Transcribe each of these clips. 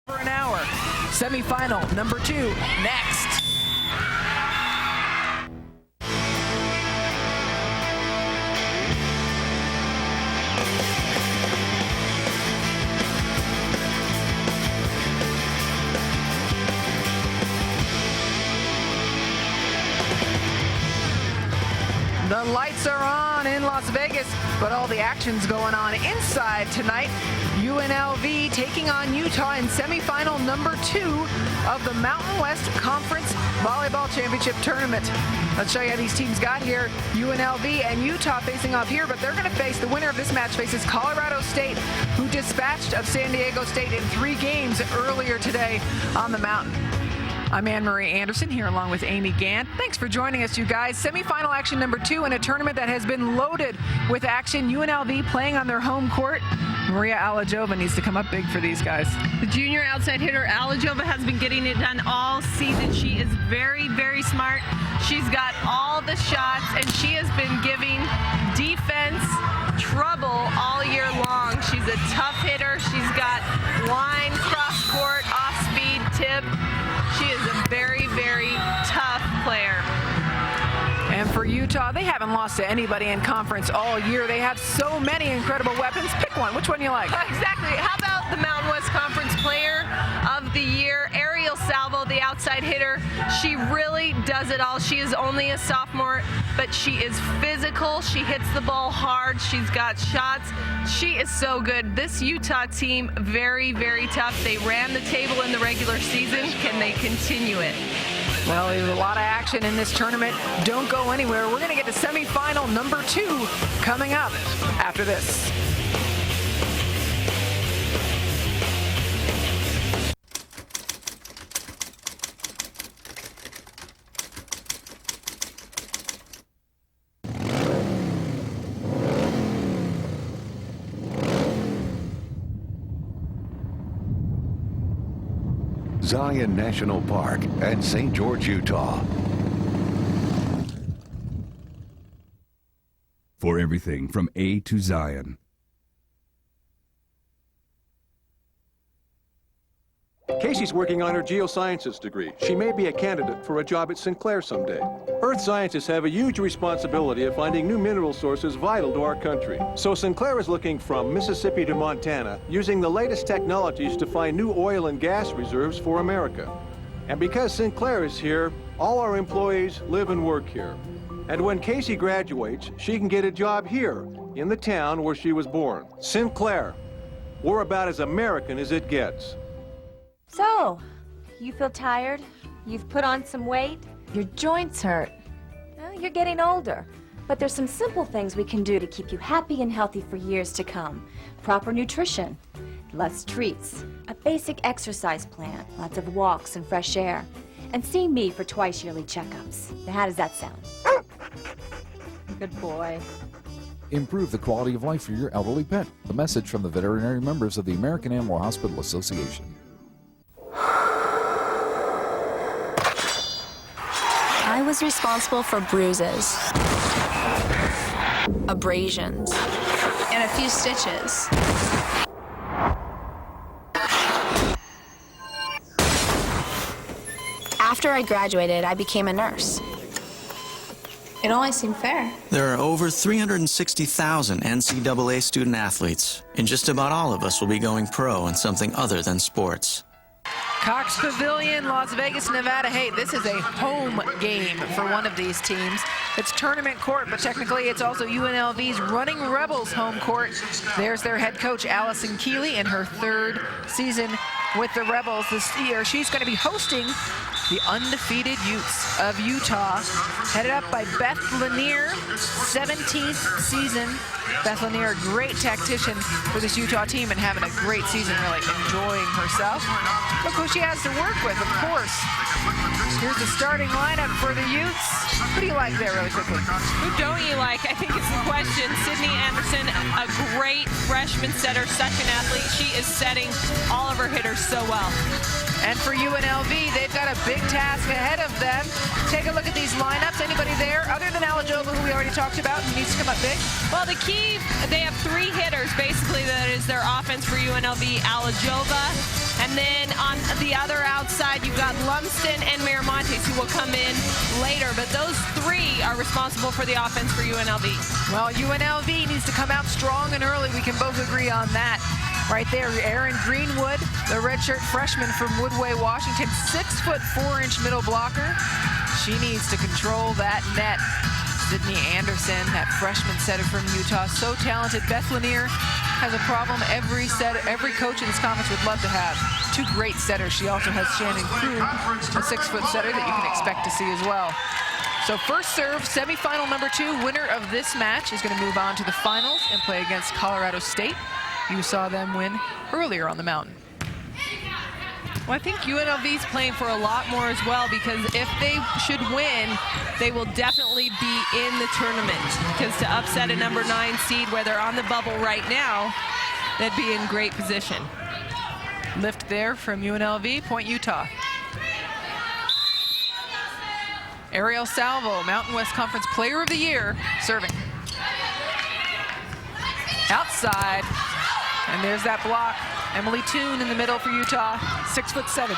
For an hour. Semifinal number 2 next. The lights are on in Las Vegas, but all the action's going on inside tonight. UNLV taking on Utah in semifinal number 2 of the Mountain West Conference Volleyball Championship Tournament. Let's show you how these teams got here. UNLV and Utah facing off here, but they're going to face, the winner of this match faces Colorado State, who dispatched of San Diego State in 3 games earlier today on the mountain. I'm Anne-Marie Anderson here along with Amy Gant. Thanks for joining us, you guys. Semifinal action number 2 in a tournament that has been loaded with action. UNLV playing on their home court. Maria Alajova needs to come up big for these guys. The junior outside hitter Alajova has been getting it done all season. She is very, very smart. She's got all the shots, and she has been giving defense trouble all year long. She's a tough hitter. She's got line, cross court, off speed, tip. She is a very, very tough player. And for Utah, they haven't lost to anybody in conference all year. They have so many incredible weapons. Pick one. Which one you like? Exactly. How about the Mountain West Conference Player of the Year, Ariel Salvo, the outside hitter? She really does it all. She is only a sophomore, but she is physical. She hits the ball hard. She's got shots. She is so good. This Utah team, very, very tough. They ran the table in the regular season. Can they continue it? Well, there's a lot of action in this tournament. Don't go anywhere. We're going to get to semifinal number 2 coming up after this. Zion National Park at St. George, Utah. For everything from A to Zion. Casey's working on her geosciences degree. She may be a candidate for a job at Sinclair someday. Earth scientists have a huge responsibility of finding new mineral sources vital to our country. So Sinclair is looking from Mississippi to Montana, using the latest technologies to find new oil and gas reserves for America. And because Sinclair is here, all our employees live and work here. And when Casey graduates, she can get a job here, in the town where she was born. Sinclair. We're about as American as it gets. So, you feel tired? You've put on some weight? Your joints hurt? Well, you're getting older. But there's some simple things we can do to keep you happy and healthy for years to come. Proper nutrition, less treats, a basic exercise plan, lots of walks and fresh air, and see me for twice yearly checkups. Now, how does that sound? Good boy. Improve the quality of life for your elderly pet. The message from the veterinary members of the American Animal Hospital Association. I was responsible for bruises, abrasions, and a few stitches. After I graduated, I became a nurse. It only seemed fair. There are over 360,000 NCAA student athletes, and just about all of us will be going pro in something other than sports. Cox Pavilion, Las Vegas, Nevada. Hey, this is a home game for one of these teams. It's tournament court, but technically it's also UNLV's Running Rebels home court. There's their head coach, Allison Keeley, in her 3rd season with the Rebels this year. She's going to be hosting the undefeated Utes of Utah, headed up by Beth Lanier, 17th season. Beth Lanier, a great tactician for this Utah team and having a great season, really enjoying herself. Look who she has to work with, of course. Here's the starting lineup for the Utes. Who do you like there, really quickly? Who don't you like? I think it's the question. Sydney Anderson, a great freshman setter, such an athlete. She is setting all of her hitters so well. And for UNLV, they've got a big task ahead of them. Take a look at these lineups. Anybody there, other than Alajova, who we already talked about, who needs to come up big? Well, the key, they have 3 hitters, basically, that is their offense for UNLV. Alajova, and then the other outside, you've got Lumsden and Miramontes who will come in later, but those three are responsible for the offense for UNLV. Well, UNLV needs to come out strong and early. We can both agree on that. Right there, Aaron Greenwood, the redshirt freshman from Woodway, Washington, 6'4" middle blocker. She needs to control that net. Sydney Anderson, that freshman setter from Utah, so talented. Beth Lanier has a problem every coach in this conference would love to have. Two great setters. She also has Shannon Krug, a 6-foot setter that you can expect to see as well. So first serve, semifinal number 2, winner of this match is going to move on to the finals and play against Colorado State. You saw them win earlier on the mountain. Well, I think UNLV's playing for a lot more as well, because if they should win, they will definitely be in the tournament. Because to upset a number 9 seed where they're on the bubble right now, they'd be in great position. Lift there from UNLV, Point Utah. Ariel Salvo, Mountain West Conference Player of the Year, serving. Outside, and there's that block. Emily Toon in the middle for Utah, 6'7".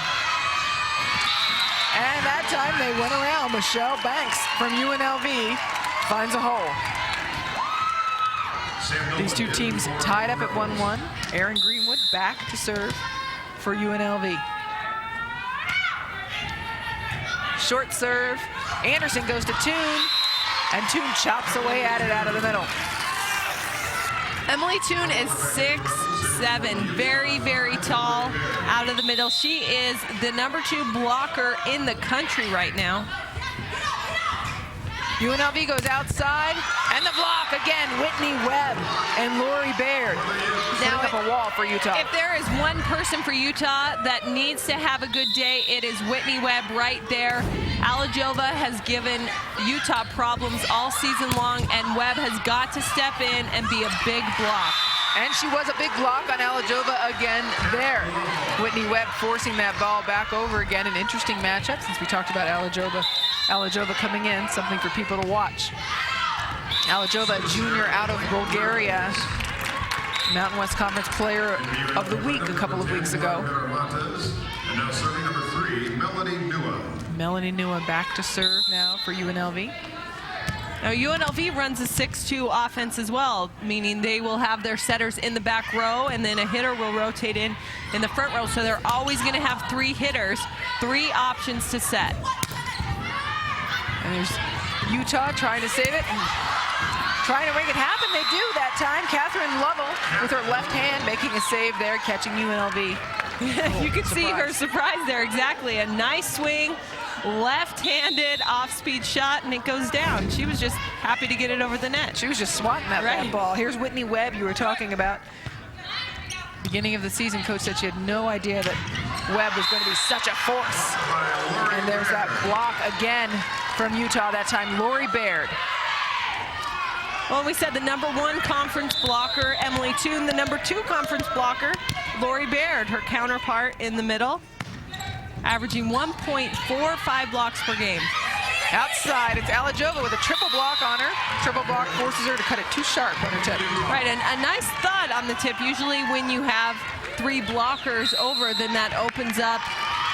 And that time they went around. Michelle Banks from UNLV finds a hole. These two teams tied up at 1-1. Aaron Greenwood back to serve for UNLV. Short serve. Anderson goes to Toon, and Toon chops away at it out of the middle. Emily Toon is 6'7", very, very tall out of the middle. She is the number 2 blocker in the country right now. UNLV goes outside, and the block again, Whitney Webb and Lori Baird. Now up a wall for Utah. If there is one person for Utah that needs to have a good day, it is Whitney Webb right there. Alajova has given Utah problems all season long, and Webb has got to step in and be a big block. And she was a big block on Alajova again there. Whitney Webb forcing that ball back over again. An interesting matchup since we talked about Alajova. Alajova coming in, something for people to watch. Alajova, junior out of Bulgaria. Mountain West Conference Player of the Week a couple of weeks ago. And now serving number 3, Melanie Nua. Melanie Nua back to serve now for UNLV. Now UNLV runs a 6-2 offense as well, meaning they will have their setters in the back row, and then a hitter will rotate in the front row. So they're always going to have 3 hitters, 3 options to set. And there's Utah trying to save it and trying to make it happen. They do that time. Catherine Lovell with her left hand making a save there, catching UNLV. You can see her surprise there, exactly. A nice swing, left-handed off-speed shot, and it goes down. She was just happy to get it over the net. She was just swatting that ball. Here's Whitney Webb you were talking about. Beginning of the season, coach said she had no idea that Webb was going to be such a force. And there's that block again from Utah, that time Lori Baird. Well, we said the number 1 conference blocker, Emily Toon, the number 2 conference blocker, Lori Baird, her counterpart in the middle, averaging 1.45 blocks per game. Outside, it's Alajova with a triple block on her. Triple block forces her to cut it too sharp on her tip. Right, and a nice thud on the tip. Usually when you have 3 blockers over, then that opens up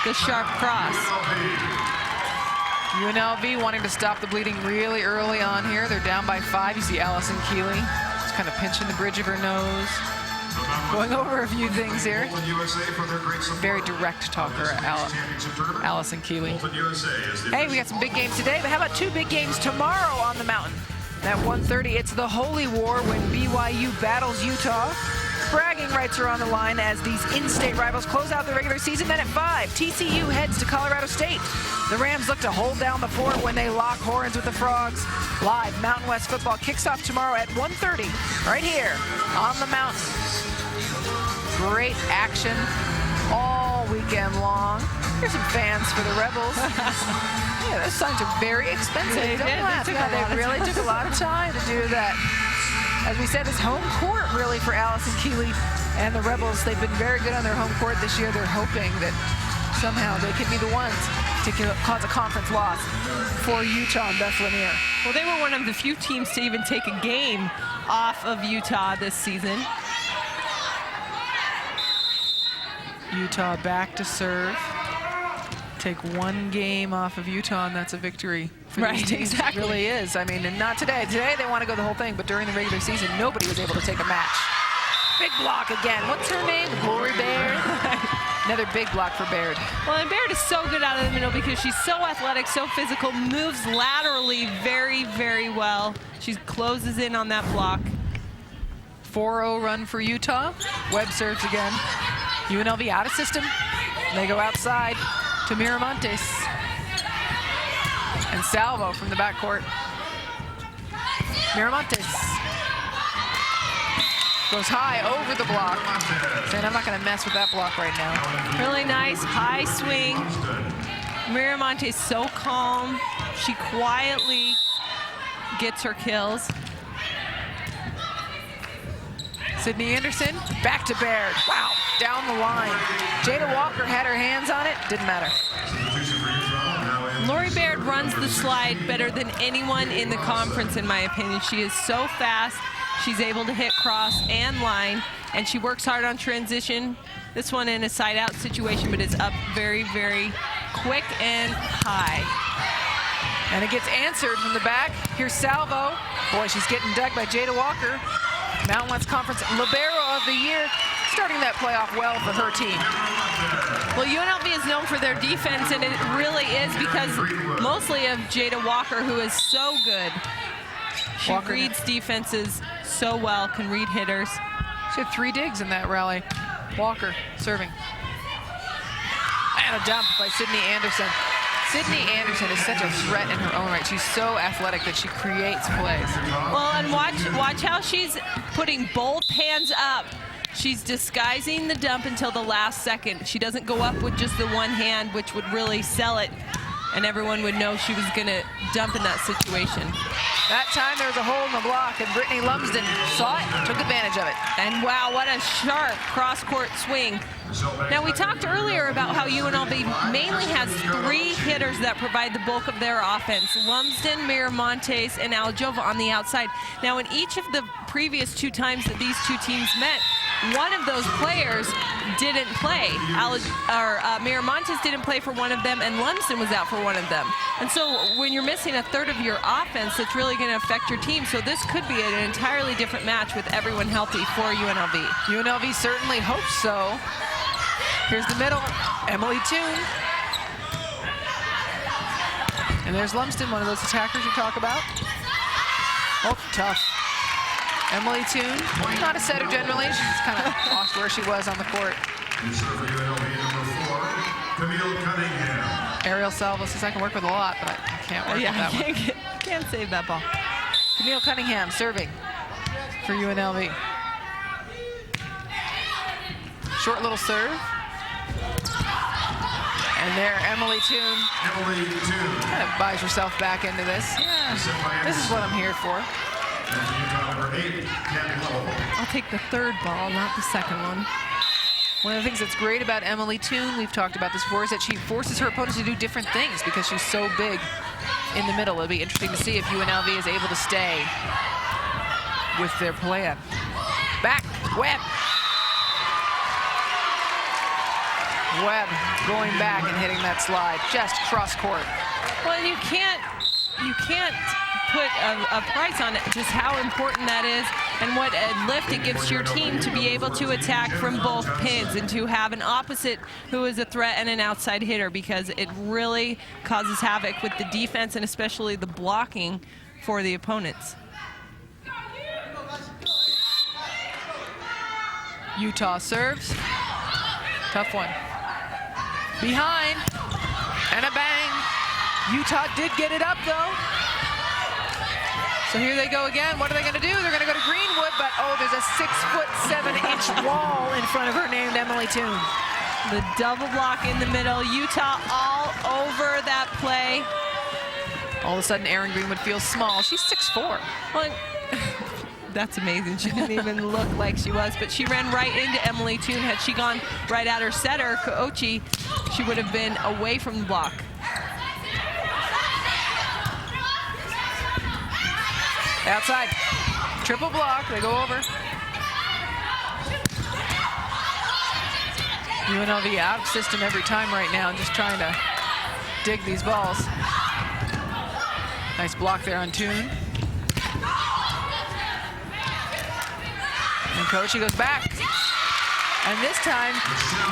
the sharp cross. UNLV wanting to stop the bleeding really early on here. They're down by 5. You see Allison Keeley just kind of pinching the bridge of her nose. Going over a few things here. Very direct talker, Allison Keeley. Hey, we got some big games today, but how about 2 big games tomorrow on the mountain? At 1:30, it's the Holy War when BYU battles Utah. Bragging rights are on the line as these in-state rivals close out the regular season. Then at 5, TCU heads to Colorado State. The Rams look to hold down the fort when they lock horns with the Frogs. Live Mountain West football kicks off tomorrow at 1:30, right here on the mountain. Great action all weekend long. Here's some fans for the Rebels. Yeah, those signs are very expensive. Don't laugh. They really took a lot of time to do that. As we said, it's home court really for Allison Keeley and the Rebels. They've been very good on their home court this year. They're hoping that somehow they can be the ones to cause a conference loss for Utah and Beth Lanier. Well, they were one of the few teams to even take a game off of Utah this season. Utah back to serve. Take one game off of Utah, and that's a victory for these teams. Exactly. It really is. I mean, and not today. Today they want to go the whole thing, but during the regular season, nobody was able to take a match. Big block again. What's her name? Lori Baird. Another big block for Baird. Well, and Baird is so good out of the middle because she's so athletic, so physical, moves laterally very, very well. She closes in on that block. 4-0 run for Utah. Webb serves again. UNLV out of system. They go outside to Miramontes. And Salvo from the backcourt. Miramontes goes high over the block. Saying, I'm not going to mess with that block right now. Really nice high swing. Miramontes so calm. She quietly gets her kills. Sydney Anderson, back to Baird. Wow, down the line. Jada Walker had her hands on it, didn't matter. Lori Baird runs the slide better than anyone in the conference, in my opinion. She is so fast. She's able to hit cross and line, and she works hard on transition. This one in a side-out situation, but is up very, very quick and high. And it gets answered from the back. Here's Salvo. Boy, she's getting dug by Jada Walker. Mountain West Conference Libero of the Year, starting that playoff well for her team. Well, UNLV is known for their defense, and it really is because mostly of Jada Walker, who is so good. She reads defenses so well, can read hitters. She had 3 digs in that rally. Walker serving. And a dump by Sydney Anderson. Sydney Anderson is such a threat in her own right. She's so athletic that she creates plays. Well, and watch how she's putting both hands up. She's disguising the dump until the last second. She doesn't go up with just the one hand, which would really sell it, and everyone would know she was going to dump in that situation. That time there was a hole in the block, and Brittany Lumsden saw it, took advantage of it. And wow, what a sharp cross-court swing. Now, we talked earlier about how UNLV mainly has 3 hitters that provide the bulk of their offense. Lumsden, Miramontes, and Aljova on the outside. Now, in each of the previous 2 times that these 2 teams met, one of those players didn't play. Miramontes didn't play for one of them, and Lumsden was out for one of them. And so when you're missing a third of your offense, it's really going to affect your team. So this could be an entirely different match with everyone healthy for UNLV. UNLV certainly hopes so. Here's the middle, Emily Toon. And there's Lumsden, one of those attackers you talk about. Oh, tough. Emily Toon, not a setter generally. She's kind of lost where she was on the court. Ariel Salvo says I can work with a lot, but I can't work with that one. Can't save that ball. Camille Cunningham serving for UNLV. Short little serve. And there, Emily Toon. Kind of buys herself back into this. Yeah, this is what I'm here for. I'll take the 3rd ball, not the 2nd one. One of the things that's great about Emily Toon, we've talked about this before, is that she forces her opponents to do different things because she's so big in the middle. It'll be interesting to see if UNLV is able to stay with their plan. Back, Webb. Webb going back and hitting that slide, just cross court. Well, and you can't put a price on it, just how important that is and what a lift it gives your team to be able to attack from both pins and to have an opposite who is a threat and an outside hitter, because it really causes havoc with the defense and especially the blocking for the opponents. Utah serves. Tough one. Behind. And a bang. Utah did get it up, though. So here they go again. What are they going to do? They're going to go to Greenwood, but oh, there's a 6'7" wall in front of her named Emily Toon. The double block in the middle. Utah all over that play. All of a sudden, Erin Greenwood feels small. She's 6'4". Well, that's amazing. She didn't even look like she was, but she ran right into Emily Toon. Had she gone right at her setter, Koochi, she would have been away from the block. Outside. Triple block. They go over. UNLV out of system every time right now, just trying to dig these balls. Nice block there on Toon. And Kochi goes back. And this time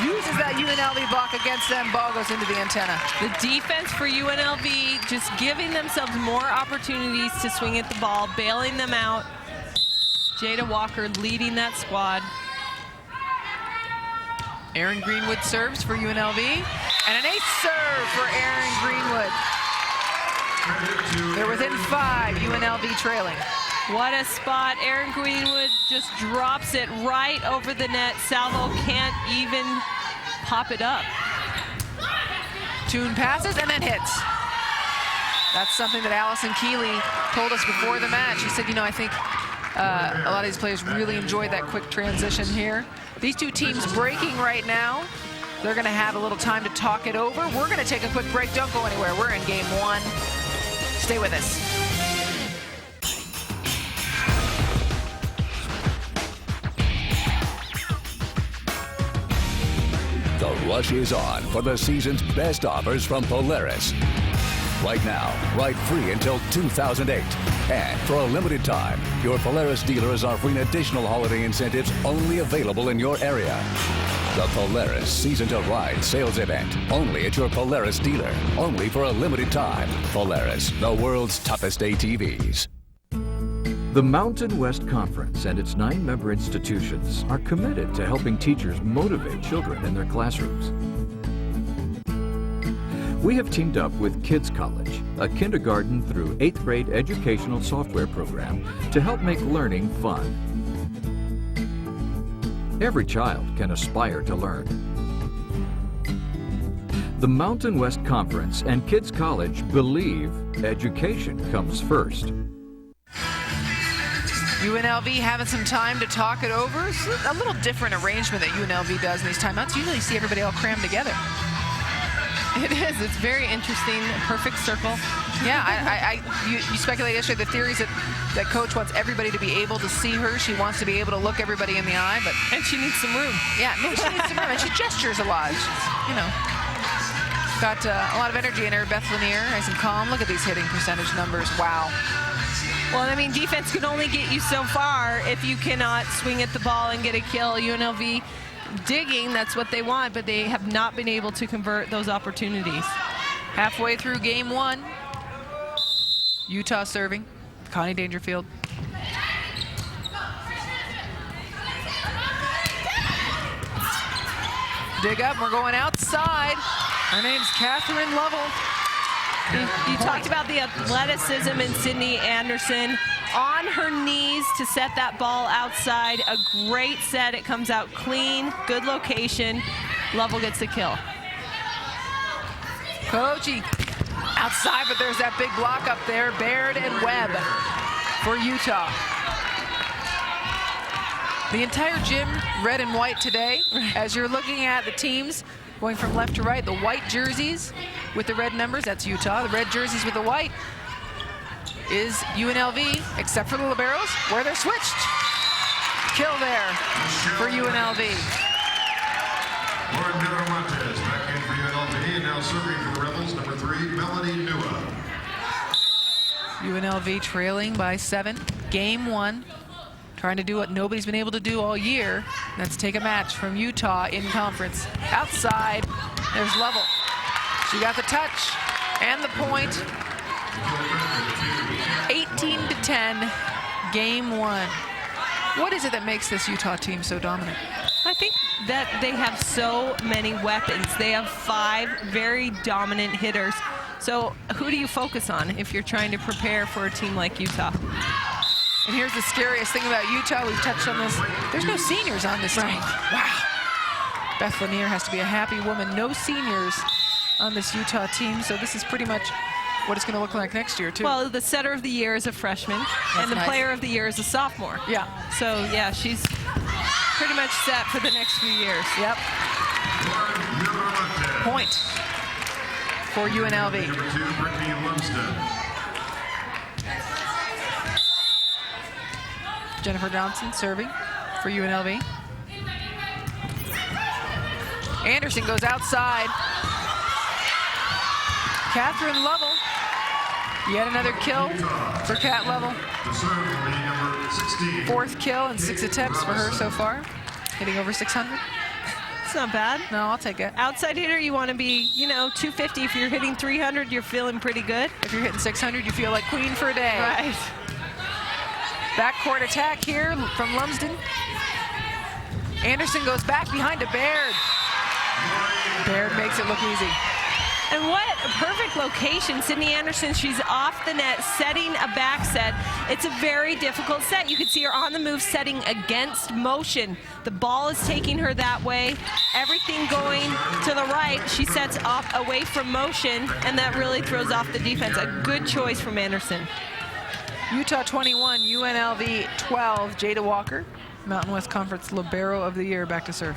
uses that UNLV block against them. Ball goes into the antenna. The defense for UNLV just giving themselves more opportunities to swing at the ball, bailing them out. Jada Walker leading that squad. Aaron Greenwood serves for UNLV. And an ace serve for Aaron Greenwood. They're within 5, UNLV trailing. What a spot. Aaron Greenwood just drops it right over the net. Salvo can't even pop it up. Toon passes and then hits. That's something that Allison Keeley told us before the match. She said, you know, I think a lot of these players really enjoyed that quick transition here. These two teams breaking right now. They're going to have a little time to talk it over. We're going to take a quick break. Don't go anywhere. We're in game 1. Stay with us. The rush is on for the season's best offers from Polaris. Right now, ride free until 2008. And for a limited time, your Polaris dealer is offering additional holiday incentives only available in your area. The Polaris Season to Ride sales event, only at your Polaris dealer, only for a limited time. Polaris, the world's toughest ATVs. The Mountain West Conference and its 9 member institutions are committed to helping teachers motivate children in their classrooms. We have teamed up with Kids College, a kindergarten through 8th grade educational software program to help make learning fun. Every child can aspire to learn. The Mountain West Conference and Kids College believe education comes first. UNLV having some time to talk it over. It's a little different arrangement that UNLV does in these timeouts. Usually you see everybody all crammed together. It is. It's very interesting. Perfect circle. Yeah, you speculated yesterday the theories that Coach wants everybody to be able to see her. She wants to be able to look everybody in the eye, but and she needs some room. Yeah, maybe she needs some room, and she gestures a lot. She's, you know, got a lot of energy in her. Beth Lanier, nice and calm. Look at these hitting percentage numbers. Wow. Well, I mean, defense can only get you so far if you cannot swing at the ball and get a kill. UNLV digging, that's what they want, but they have not been able to convert those opportunities. Halfway through game 1, Utah serving. Connie Dangerfield. Dig up, we're going outside. Her name's Catherine Lovell. You talked about the athleticism in Sydney Anderson. On her knees to set that ball outside. A great set. It comes out clean. Good location. Lovell gets the kill. Kochi outside, but there's that big block up there. Baird and Webb for Utah. The entire gym red and white today. As you're looking at the teams going from left to right, the white jerseys with the red numbers, that's Utah. The red jerseys with the white is UNLV, except for the liberos, where they're switched. Kill there for UNLV. Lauren Montes back in for UNLV, and now serving for the Rebels, number 3, Melanie Nua. UNLV trailing by 7. Game 1. Trying to do what nobody's been able to do all year. That's take a match from Utah in conference. Outside, there's Lovell. She got the touch and the point. 18-10, game 1. What is it that makes this Utah team so dominant? I think that they have so many weapons. They have 5 very dominant hitters. So who do you focus on if you're trying to prepare for a team like Utah? And here's the scariest thing about Utah. We've touched on this. There's no seniors on this team. Wow. Beth Lanier has to be a happy woman. No seniors on this Utah team. So this is pretty much what it's going to look like next year, too. Well, the setter of the year is a freshman, and the player of the year is a sophomore. Yeah. So, yeah, she's pretty much set for the next few years. Yep. Point for UNLV. Number 2, Brittany Lumsden. Jennifer Johnson serving for UNLV. Anderson goes outside. Catherine Lovell. Yet another kill for Cat Lovell. Fourth kill and 6 attempts for her so far. Hitting over 600. It's not bad. No, I'll take it. Outside hitter, you want to be, 250. If you're hitting 300, you're feeling pretty good. If you're hitting 600, you feel like queen for a day. Right. Backcourt attack here from Lumsden. Anderson goes back behind to Baird. Baird makes it look easy. And what a perfect location. Sydney Anderson, she's off the net, setting a back set. It's a very difficult set. You can see her on the move setting against motion. The ball is taking her that way. Everything going to the right. She sets off away from motion, and that really throws off the defense. A good choice from Anderson. Utah 21, UNLV 12. Jada Walker, Mountain West Conference Libero of the Year, back to serve.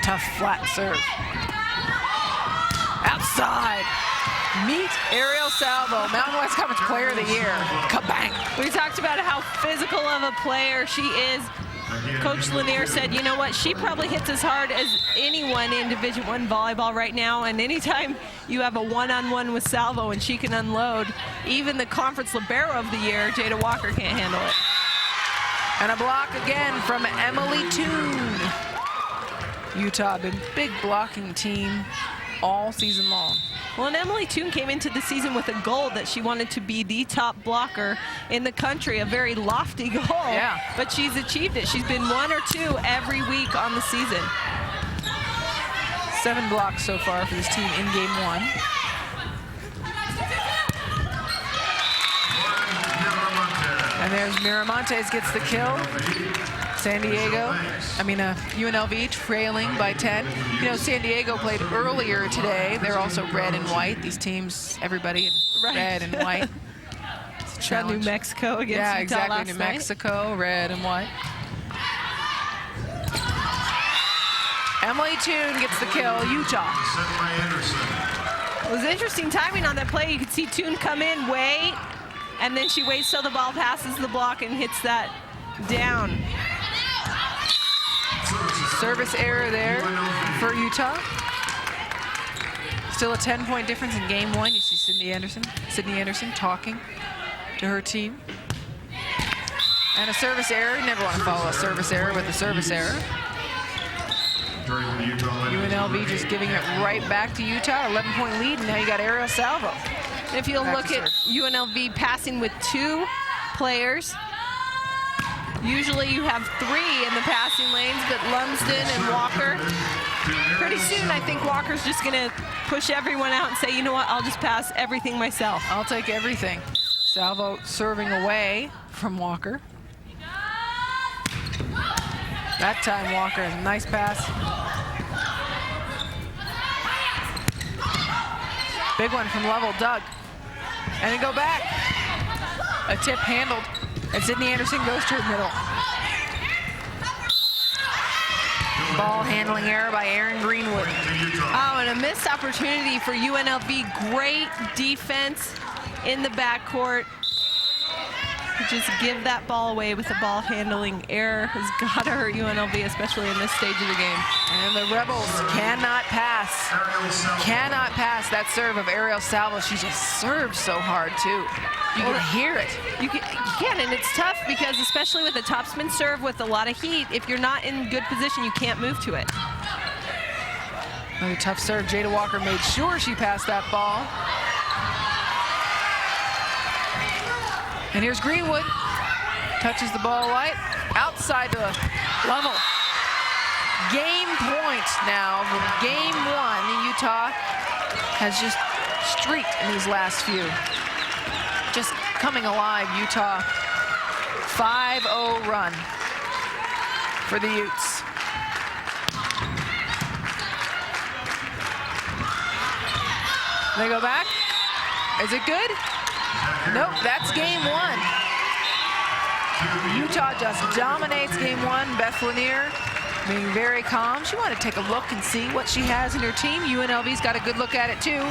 Tough flat serve. Outside. Meet Ariel Salvo, Mountain West Conference Player of the Year. Kabang. We talked about how physical of a player she is. Coach Lanier said, you know what, she probably hits as hard as anyone in Division I volleyball right now, and anytime you have a one-on-one with Salvo and she can unload, even the Conference Libero of the Year, Jada Walker can't handle it. And a block again from Emily Toon. Utah been big blocking team all season long. Well, and Emily Toon came into the season with a goal that she wanted to be the top blocker in the country, a very lofty goal. Yeah. But she's achieved it. She's been 1 or 2 every week on the season. 7 blocks so far for this team in game 1. And there's Miramontes gets the kill. UNLV trailing by 10. San Diego played earlier today. They're also red and white. These teams, everybody in red and white. It's a challenge. New Mexico against Utah exactly. last New night. Mexico, red and white. Emily Toon gets the kill, Utah. It was interesting timing on that play. You could see Toon come in, wait, and then she waits till the ball passes the block and hits that down. Service error there for Utah. Still a 10-point difference in game 1. You see Sydney Anderson talking to her team. And a service error. You never want to follow a service error with a service error. UNLV just giving it right back to Utah. 11-point lead, and now you got Ariel Salvo. And if you'll look at UNLV passing with 2 players, usually you have 3 in the passing lanes, but Lumsden and Walker, pretty soon I think Walker's just going to push everyone out and say, you know what, I'll just pass everything myself. I'll take everything. Salvo serving away from Walker. That time Walker, nice pass. Big one from Lovell, dug. And then go back. A tip handled. And Sydney Anderson goes to her middle. Ball handling error by Erin Greenwood. Oh, and a missed opportunity for UNLV. Great defense in the backcourt. Just give that ball away with the ball handling error has got to hurt UNLV, especially in this stage of the game. And the Rebels cannot pass. Cannot pass that serve of Ariel Salvo. She just serves so hard, too. You can hear it. You can, and it's tough because especially with a topspin serve with a lot of heat, if you're not in good position, you can't move to it. Another tough serve. Jada Walker made sure she passed that ball. And here's Greenwood. Touches the ball light. Outside to Lovell. Game point now. Game 1. Utah has just streaked in these last few. Just coming alive, Utah. 5-0 run for the Utes. They go back. Is it good? Nope, that's game 1. Utah just dominates game 1. Beth Lanier being very calm. She wanted to take a look and see what she has in her team. UNLV's got a good look at it too.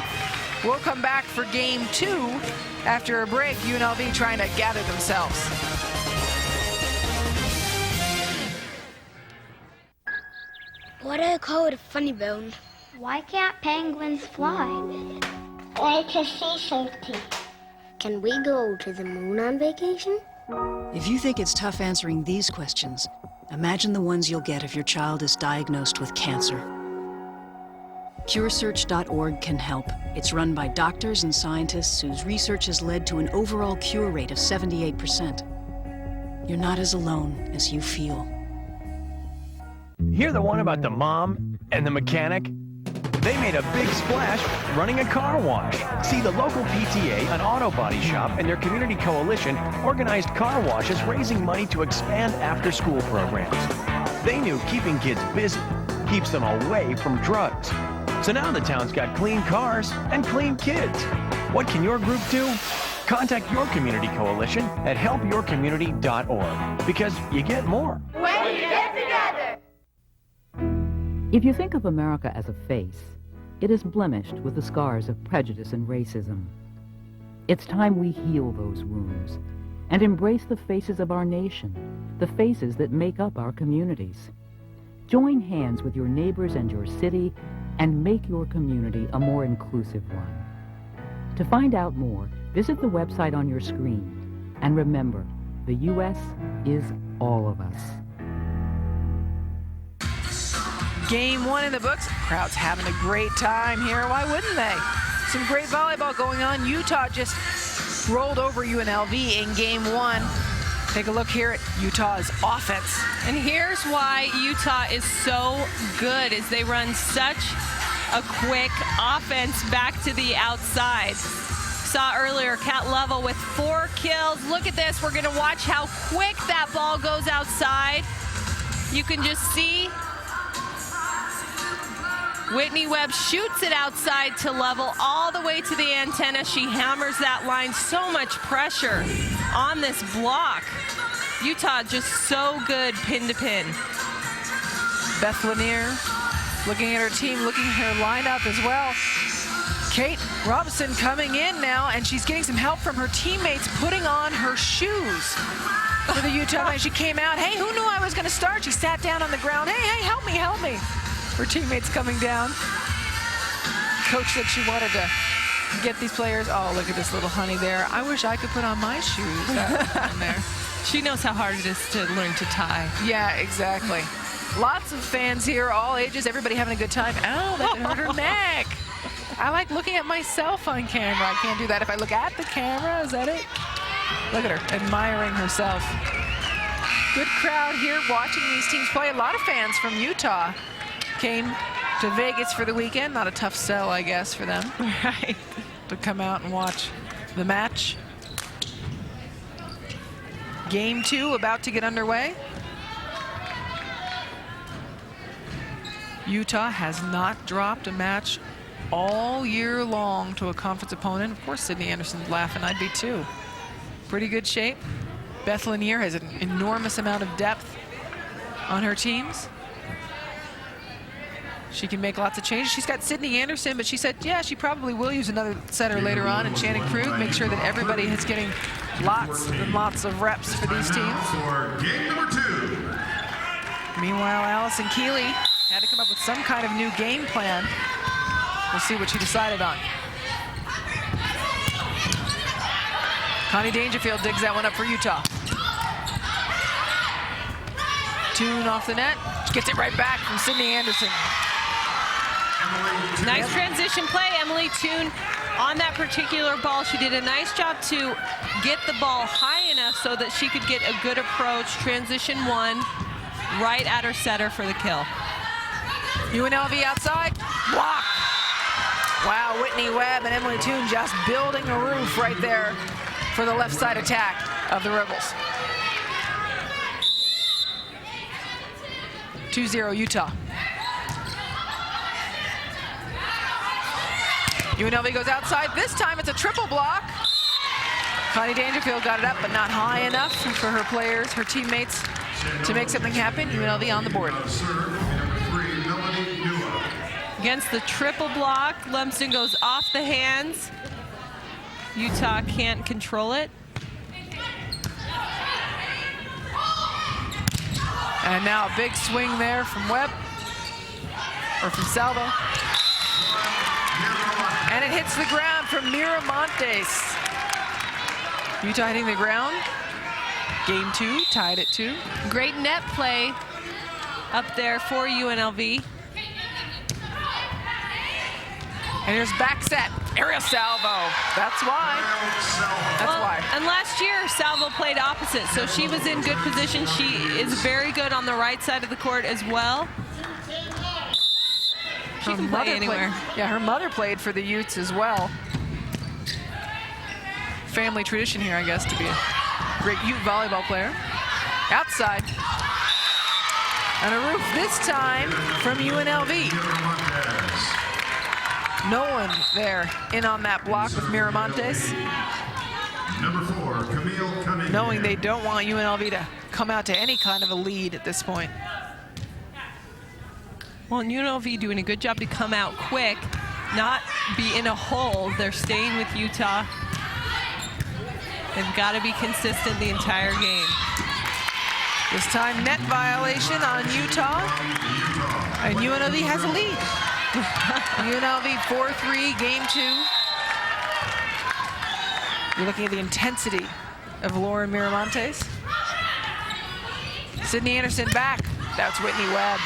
We'll come back for game 2 after a break. UNLV trying to gather themselves. Why do I call it a funny bone? Why can't penguins fly? Like a sea safety. Can we go to the moon on vacation? If you think it's tough answering these questions, imagine the ones you'll get if your child is diagnosed with cancer. CureSearch.org can help. It's run by doctors and scientists whose research has led to an overall cure rate of 78%. You're not as alone as you feel. Hear the one about the mom and the mechanic? They made a big splash running a car wash. See, the local PTA, an auto body shop, and their community coalition organized car washes, raising money to expand after-school programs. They knew keeping kids busy keeps them away from drugs. So now the town's got clean cars and clean kids. What can your group do? Contact your community coalition at helpyourcommunity.org, because you get more when you get together. If you think of America as a face, it is blemished with the scars of prejudice and racism. It's time we heal those wounds and embrace the faces of our nation, the faces that make up our communities. Join hands with your neighbors and your city and make your community a more inclusive one. To find out more, visit the website on your screen. And remember, the U.S. is all of us. Game 1 in the books. Crowd's having a great time here. Why wouldn't they? Some great volleyball going on. Utah just rolled over UNLV in Game 1. Take a look here at Utah's offense. And here's why Utah is so good, is they run such a quick offense back to the outside. Saw earlier Kat Lovell with 4 kills. Look at this. We're going to watch how quick that ball goes outside. You can just see Whitney Webb shoots it outside to Lovell all the way to the antenna. She hammers that line. So much pressure on this block. Utah just so good pin to pin. Beth Lanier looking at her team, looking at her lineup as well. Kate Robinson coming in now, and she's getting some help from her teammates putting on her shoes for the Utah match. She came out, hey, who knew I was going to start? She sat down on the ground, hey, help me, help me. Her teammates coming down. Coach said she wanted to get these players. Oh, look at this little honey there. I wish I could put on my shoes down there. She knows how hard it is to learn to tie. Yeah, exactly. Lots of fans here, all ages, everybody having a good time. Oh, that hurt her neck. I like looking at myself on camera. I can't do that if I look at the camera. Is that it? Look at her, admiring herself. Good crowd here watching these teams play. A lot of fans from Utah came to Vegas for the weekend. Not a tough sell, I guess, for them. Right. To come out and watch the match. Game 2 about to get underway. Utah has not dropped a match all year long to a conference opponent. Of course, Sydney Anderson's laughing. I'd be too. Pretty good shape. Beth Lanier has an enormous amount of depth on her teams. She can make lots of changes. She's got Sydney Anderson, but she said, yeah, she probably will use another setter later on, and Shannon Krug, make sure that everybody is getting lots and lots of reps for these teams. For game number 2. Meanwhile, Allison Keeley had to come up with some kind of new game plan. We'll see what she decided on. Connie Dangerfield digs that one up for Utah. Toon off the net. She gets it right back from Sydney Anderson. Nice transition play, Emily Toon. On that particular ball, she did a nice job to get the ball high enough so that she could get a good approach. Transition 1, right at her setter for the kill. UNLV outside, block. Wow, Whitney Webb and Emily Toon just building a roof right there for the left side attack of the Rebels. 2-0 Utah. UNLV goes outside. This time it's a triple block. Connie Dangerfield got it up, but not high enough for her players, her teammates, to make something happen. UNLV on the board. Against the triple block, Lumsden goes off the hands. Utah can't control it. And now a big swing there from Webb. or from Salvo. And it hits the ground from Miramontes. Utah hitting the ground. Game 2, tied at 2. Great net play up there for UNLV. And here's back set, Ariel Salvo. That's why. And last year, Salvo played opposite, so she was in good position. She is very good on the right side of the court as well. She can play anywhere. Her mother played for the Utes as well. Family tradition here, I guess, to be a great Ute volleyball player. Outside. And a roof this time from UNLV. No one there in on that block with Miramontes. Number 4, Camille Cunningham. Knowing they don't want UNLV to come out to any kind of a lead at this point. Well, and UNLV doing a good job to come out quick, not be in a hole. They're staying with Utah. They've got to be consistent the entire game. This time net violation on Utah. And UNLV has a lead. UNLV 4-3, game 2. You're looking at the intensity of Lauren Miramontes. Sydney Anderson back. That's Whitney Webb.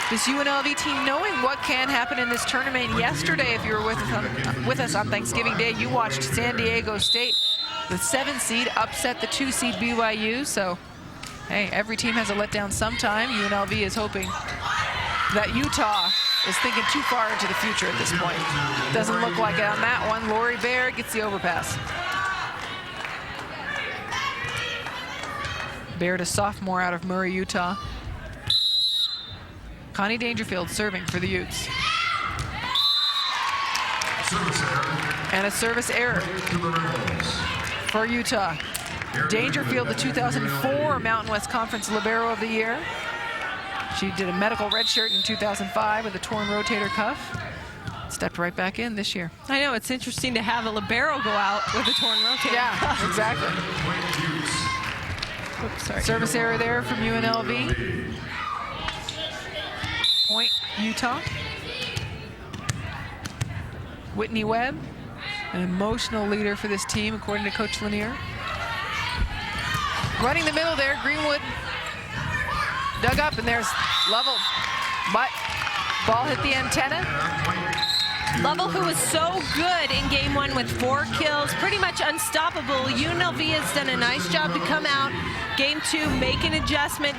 This UNLV team knowing what can happen in this tournament. Yesterday, if you were with us on Thanksgiving Day, you watched San Diego State, the 7 seed, upset the 2 seed BYU. So, hey, every team has a letdown sometime. UNLV is hoping that Utah is thinking too far into the future at this point. Doesn't look like it on that one. Lori Baird gets the overpass. Baird, a sophomore out of Murray, Utah. Connie Dangerfield serving for the Utes. And a service error for Utah. Dangerfield, the 2004 Mountain West Conference Libero of the Year. She did a medical redshirt in 2005 with a torn rotator cuff. Stepped right back in this year. I know, it's interesting to have a libero go out with a torn rotator cuff. Yeah, exactly. Oops, sorry. Service error there from UNLV. Point, Utah. Whitney Webb, an emotional leader for this team, according to Coach Lanier. Running the middle there, Greenwood dug up, and there's Lovell. But ball hit the antenna. Lovell, who was so good in game 1 with 4 kills, pretty much unstoppable. UNLV has done a nice job to come out. Game 2, make an adjustment.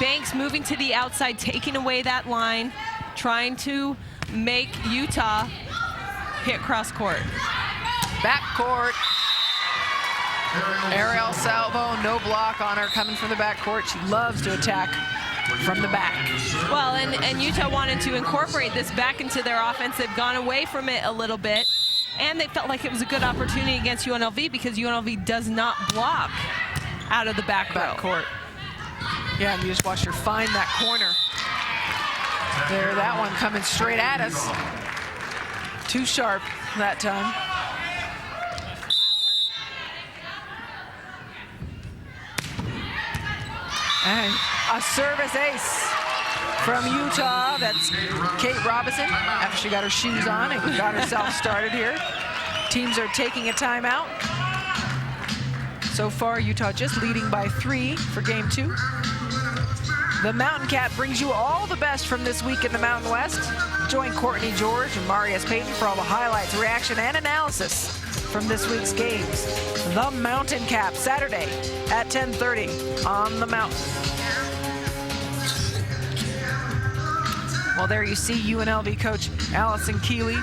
Banks moving to the outside, taking away that line, trying to make Utah hit cross court. Back court. Ariel Salvo, no block on her coming from the back court. She loves to attack from the back. Well, and Utah wanted to incorporate this back into their offense. They've gone away from it a little bit, and they felt like it was a good opportunity against UNLV because UNLV does not block out of the back court. Yeah, and you just watched her find that corner. There, that one coming straight at us. Too sharp that time. And a service ace from Utah. That's Kate Robinson after she got her shoes on and got herself started here. Teams are taking a timeout. So far, Utah just leading by 3 for game 2. The Mountain Cat brings you all the best from this week in the Mountain West. Join Courtney George and Marius Payton for all the highlights, reaction, and analysis from this week's games. The Mountain Cap, Saturday at 10:30 on the Mountain. Well, there you see UNLV coach Allison Keeley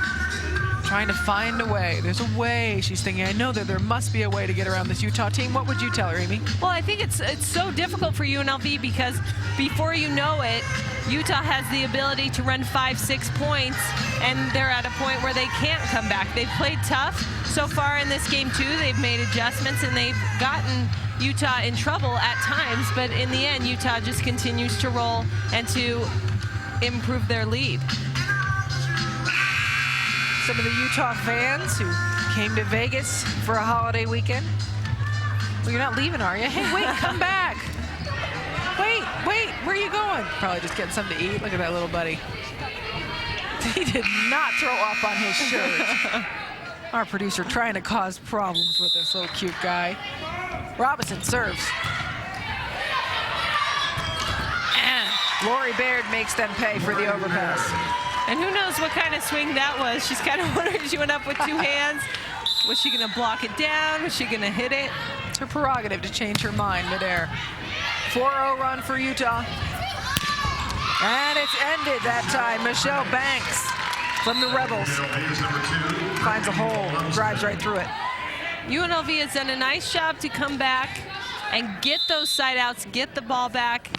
trying to find a way. There's a way, she's thinking. I know that there must be a way to get around this Utah team. What would you tell her, Amy? Well, I think it's so difficult for UNLV because before you know it, Utah has the ability to run 5-6 points, and they're at a point where they can't come back. They've played tough so far in this game, too. They've made adjustments, and they've gotten Utah in trouble at times, but in the end, Utah just continues to roll and to improve their lead. Some of the Utah fans who came to Vegas for a holiday weekend. Well, you're not leaving, are you? Hey, wait, come back. Wait, where are you going? Probably just getting something to eat. Look at that little buddy. He did not throw up on his shirt. Our producer trying to cause problems with this little cute guy. Robinson serves. And Lori Baird makes them pay for the overpass. And who knows what kind of swing that was. She's kind of wondering, she went up with two hands. Was she going to block it down? Was she going to hit it? It's her prerogative to change her mind midair. 4-0 run for Utah. And it's ended that time. Michelle Banks from the Rebels finds a hole, drives right through it. UNLV has done a nice job to come back and get those side outs, get the ball back.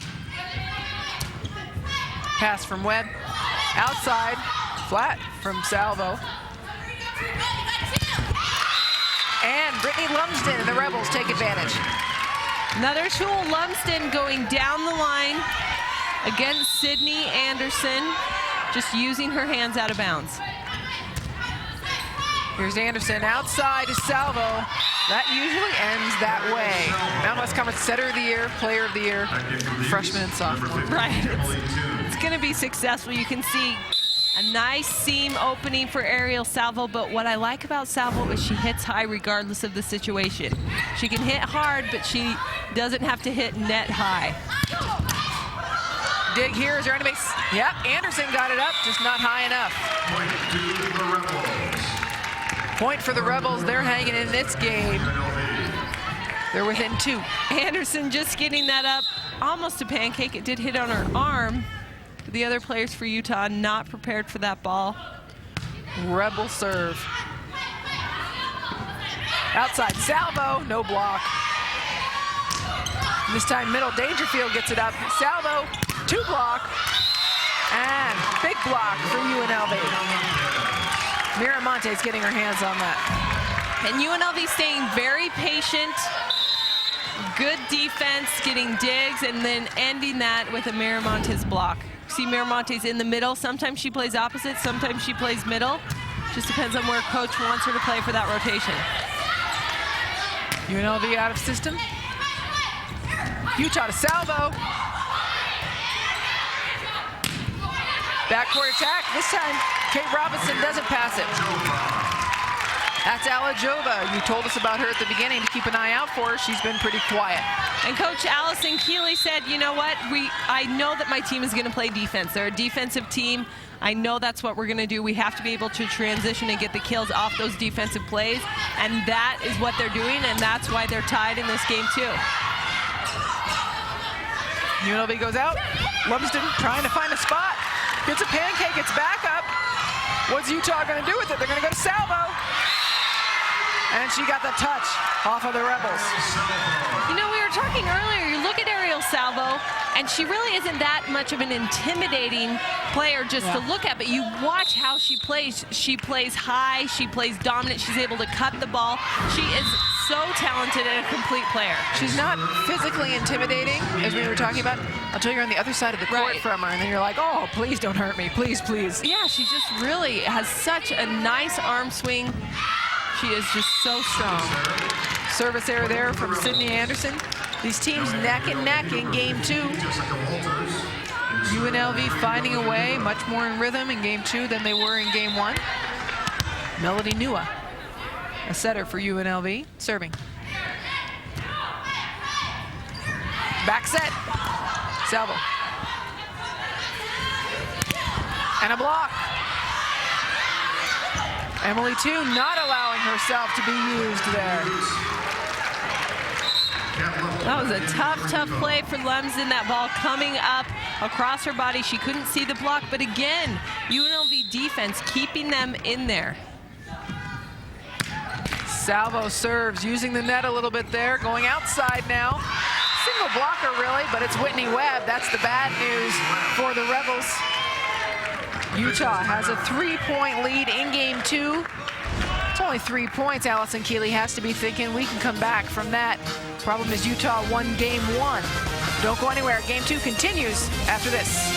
Pass from Webb. Outside, flat from Salvo. And Brittany Lumsden and the Rebels take advantage. Another tool, Lumsden going down the line against Sydney Anderson, just using her hands out of bounds. Here's Anderson outside to Salvo. That usually ends that way. Mountain West Conference Setter of the Year, Player of the Year, freshman and sophomore. Right, it's gonna be successful. You can see a nice seam opening for Ariel Salvo, but what I like about Salvo is she hits high regardless of the situation. She can hit hard, but she doesn't have to hit net high. Dig here, is there any base? Yep, Anderson got it up, just not high enough. Point for the Rebels, they're hanging in this game. They're within 2. Anderson just getting that up, almost a pancake. It did hit on her arm. The other players for Utah not prepared for that ball. Rebel serve. Outside, Salvo, no block. This time middle, Dangerfield gets it up. Salvo, 2 block. And big block for UNLV. Miramonte's getting her hands on that. And UNLV staying very patient. Good defense, getting digs, and then ending that with a Miramonte's block. See, Miramonte's in the middle. Sometimes she plays opposite, sometimes she plays middle. Just depends on where coach wants her to play for that rotation. UNLV out of system. Utah to Salvo. Backcourt attack. This time, Kate Robinson doesn't pass it. That's Alajova. You told us about her at the beginning to keep an eye out for her. She's been pretty quiet. And Coach Allison Keeley said, you know what, I know that my team is going to play defense. They're a defensive team. I know that's what we're going to do. We have to be able to transition and get the kills off those defensive plays. And that is what they're doing, and that's why they're tied in this game too. UNLV goes out. Lumsden trying to find a spot. Gets a pancake, it's back up. What's Utah going to do with it? They're going to go to Salvo. And she got the touch off of the Rebels. You know, we were talking earlier, you look at Ariel Salvo, and she really isn't that much of an intimidating player just to look at, but you watch how she plays. She plays high, she plays dominant, she's able to cut the ball. She is so talented and a complete player. She's not physically intimidating, as we were talking about, until you're on the other side of the court from her, and then you're like, oh, please don't hurt me, please, please. Yeah, she just really has such a nice arm swing. She is just so strong. Service error there from Sydney Anderson. These teams neck and neck in game 2. UNLV finding a way, much more in rhythm in game 2 than they were in game 1. Melody Nua, a setter for UNLV, serving. Back set, Salvo. And a block. Emily Toon not allowing herself to be used there. That was a tough play for Lumsden. That ball coming up across her body. She couldn't see the block, but again, UNLV defense keeping them in there. Salvo serves, using the net a little bit there, going outside now. Single blocker really, but it's Whitney Webb. That's the bad news for the Rebels. Utah has a 3-point lead in game 2. It's only 3 points. Allison Keeley has to be thinking we can come back from that. Problem is Utah won game 1. Don't go anywhere. Game 2 continues after this.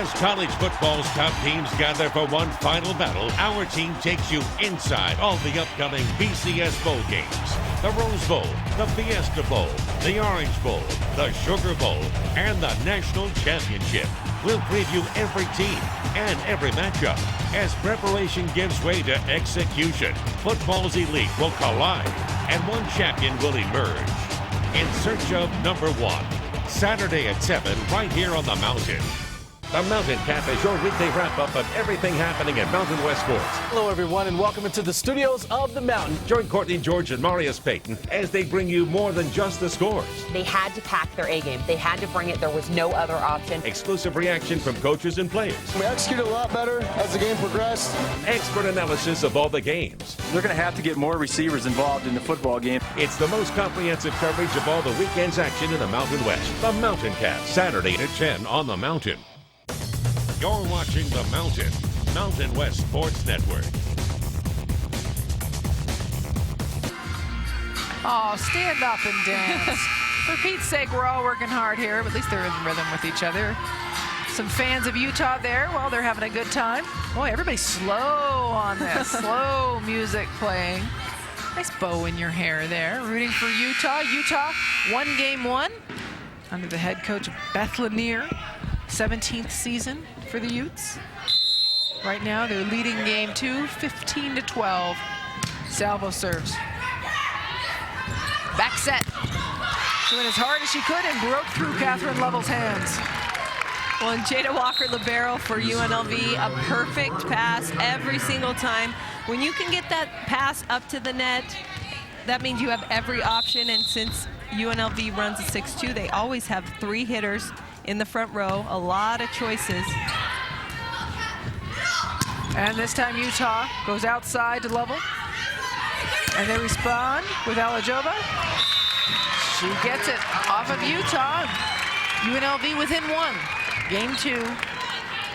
As college football's top teams gather for one final battle, our team takes you inside all the upcoming BCS Bowl games. The Rose Bowl, the Fiesta Bowl, the Orange Bowl, the Sugar Bowl, and the National Championship. We'll preview every team and every matchup as preparation gives way to execution. Football's elite will collide, and one champion will emerge. In search of number one, Saturday at 7, right here on the Mountain. The Mountain Cap is your weekday wrap-up of everything happening in Mountain West sports. Hello, everyone, and welcome into the studios of the Mountain. Join Courtney George and Marius Payton as they bring you more than just the scores. They had to pack their A-game. They had to bring it. There was no other option. Exclusive reaction from coaches and players. We executed a lot better as the game progressed. Expert analysis of all the games. They're going to have to get more receivers involved in the football game. It's the most comprehensive coverage of all the weekend's action in the Mountain West. The Mountain Cap, Saturday at 10 on the Mountain. You're watching the Mountain West Sports Network. Oh, stand up and dance. For Pete's sake, we're all working hard here, but at least they're in rhythm with each other. Some fans of Utah there, well, they're having a good time. Boy, everybody's slow on this. Slow music playing. Nice bow in your hair there. Rooting for Utah. Utah won game 1 under the head coach Beth Lanier. 17th season for the Utes. Right now, they're leading game 2, 15-12. Salvo serves. Back set. She went as hard as she could and broke through Catherine Lovell's hands. Well, and Jada Walker-Libero for UNLV, a perfect pass every single time. When you can get that pass up to the net, that means you have every option. And since UNLV runs a 6-2, they always have 3 hitters in the front row, a lot of choices. And this time Utah goes outside to Lovell. And they respond with Alajova. She gets it off of Utah. UNLV within 1. Game 2.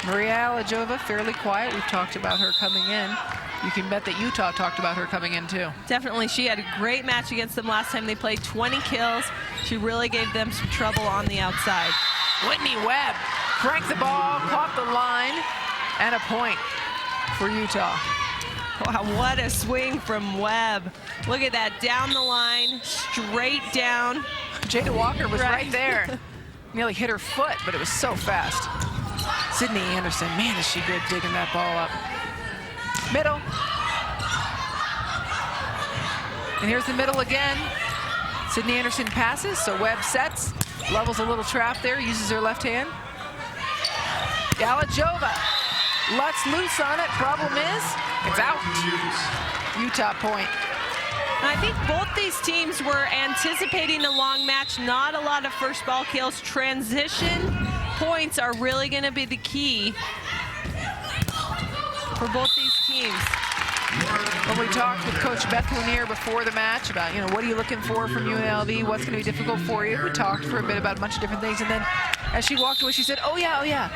Maria Alajova, fairly quiet. We've talked about her coming in. You can bet that Utah talked about her coming in too. Definitely, she had a great match against them last time they played, 20 kills. She really gave them some trouble on the outside. Whitney Webb cranked the ball, caught the line, and a point for Utah. Wow, what a swing from Webb. Look at that, down the line, straight down. Jada Walker was right there. Nearly hit her foot, but it was so fast. Sydney Anderson, man, is she good digging that ball up. Middle. And here's the middle again. Sydney Anderson passes, so Webb sets. Levels a little trap there, uses her left hand. Alajova lets loose on it. Problem is, it's out. Utah point. I think both these teams were anticipating a long match, not a lot of first ball kills. Transition points are really going to be the key for both these teams. When we talked with Coach Beth Lanier before the match about, what are you looking for from UNLV? What's going to be difficult for you? We talked for a bit about a bunch of different things. And then as she walked away, she said, oh, yeah.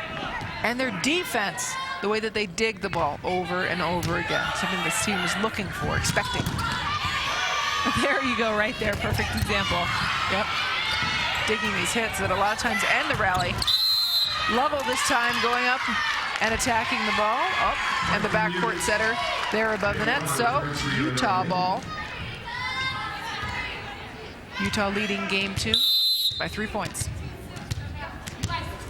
And their defense, the way that they dig the ball over and over again, something this team was looking for, expecting. There you go, right there. Perfect example. Yep. Digging these hits that a lot of times end the rally. Lovell this time going up and attacking the ball. And the backcourt setter there above the net. So, Utah ball. Utah leading game 2 by 3 points.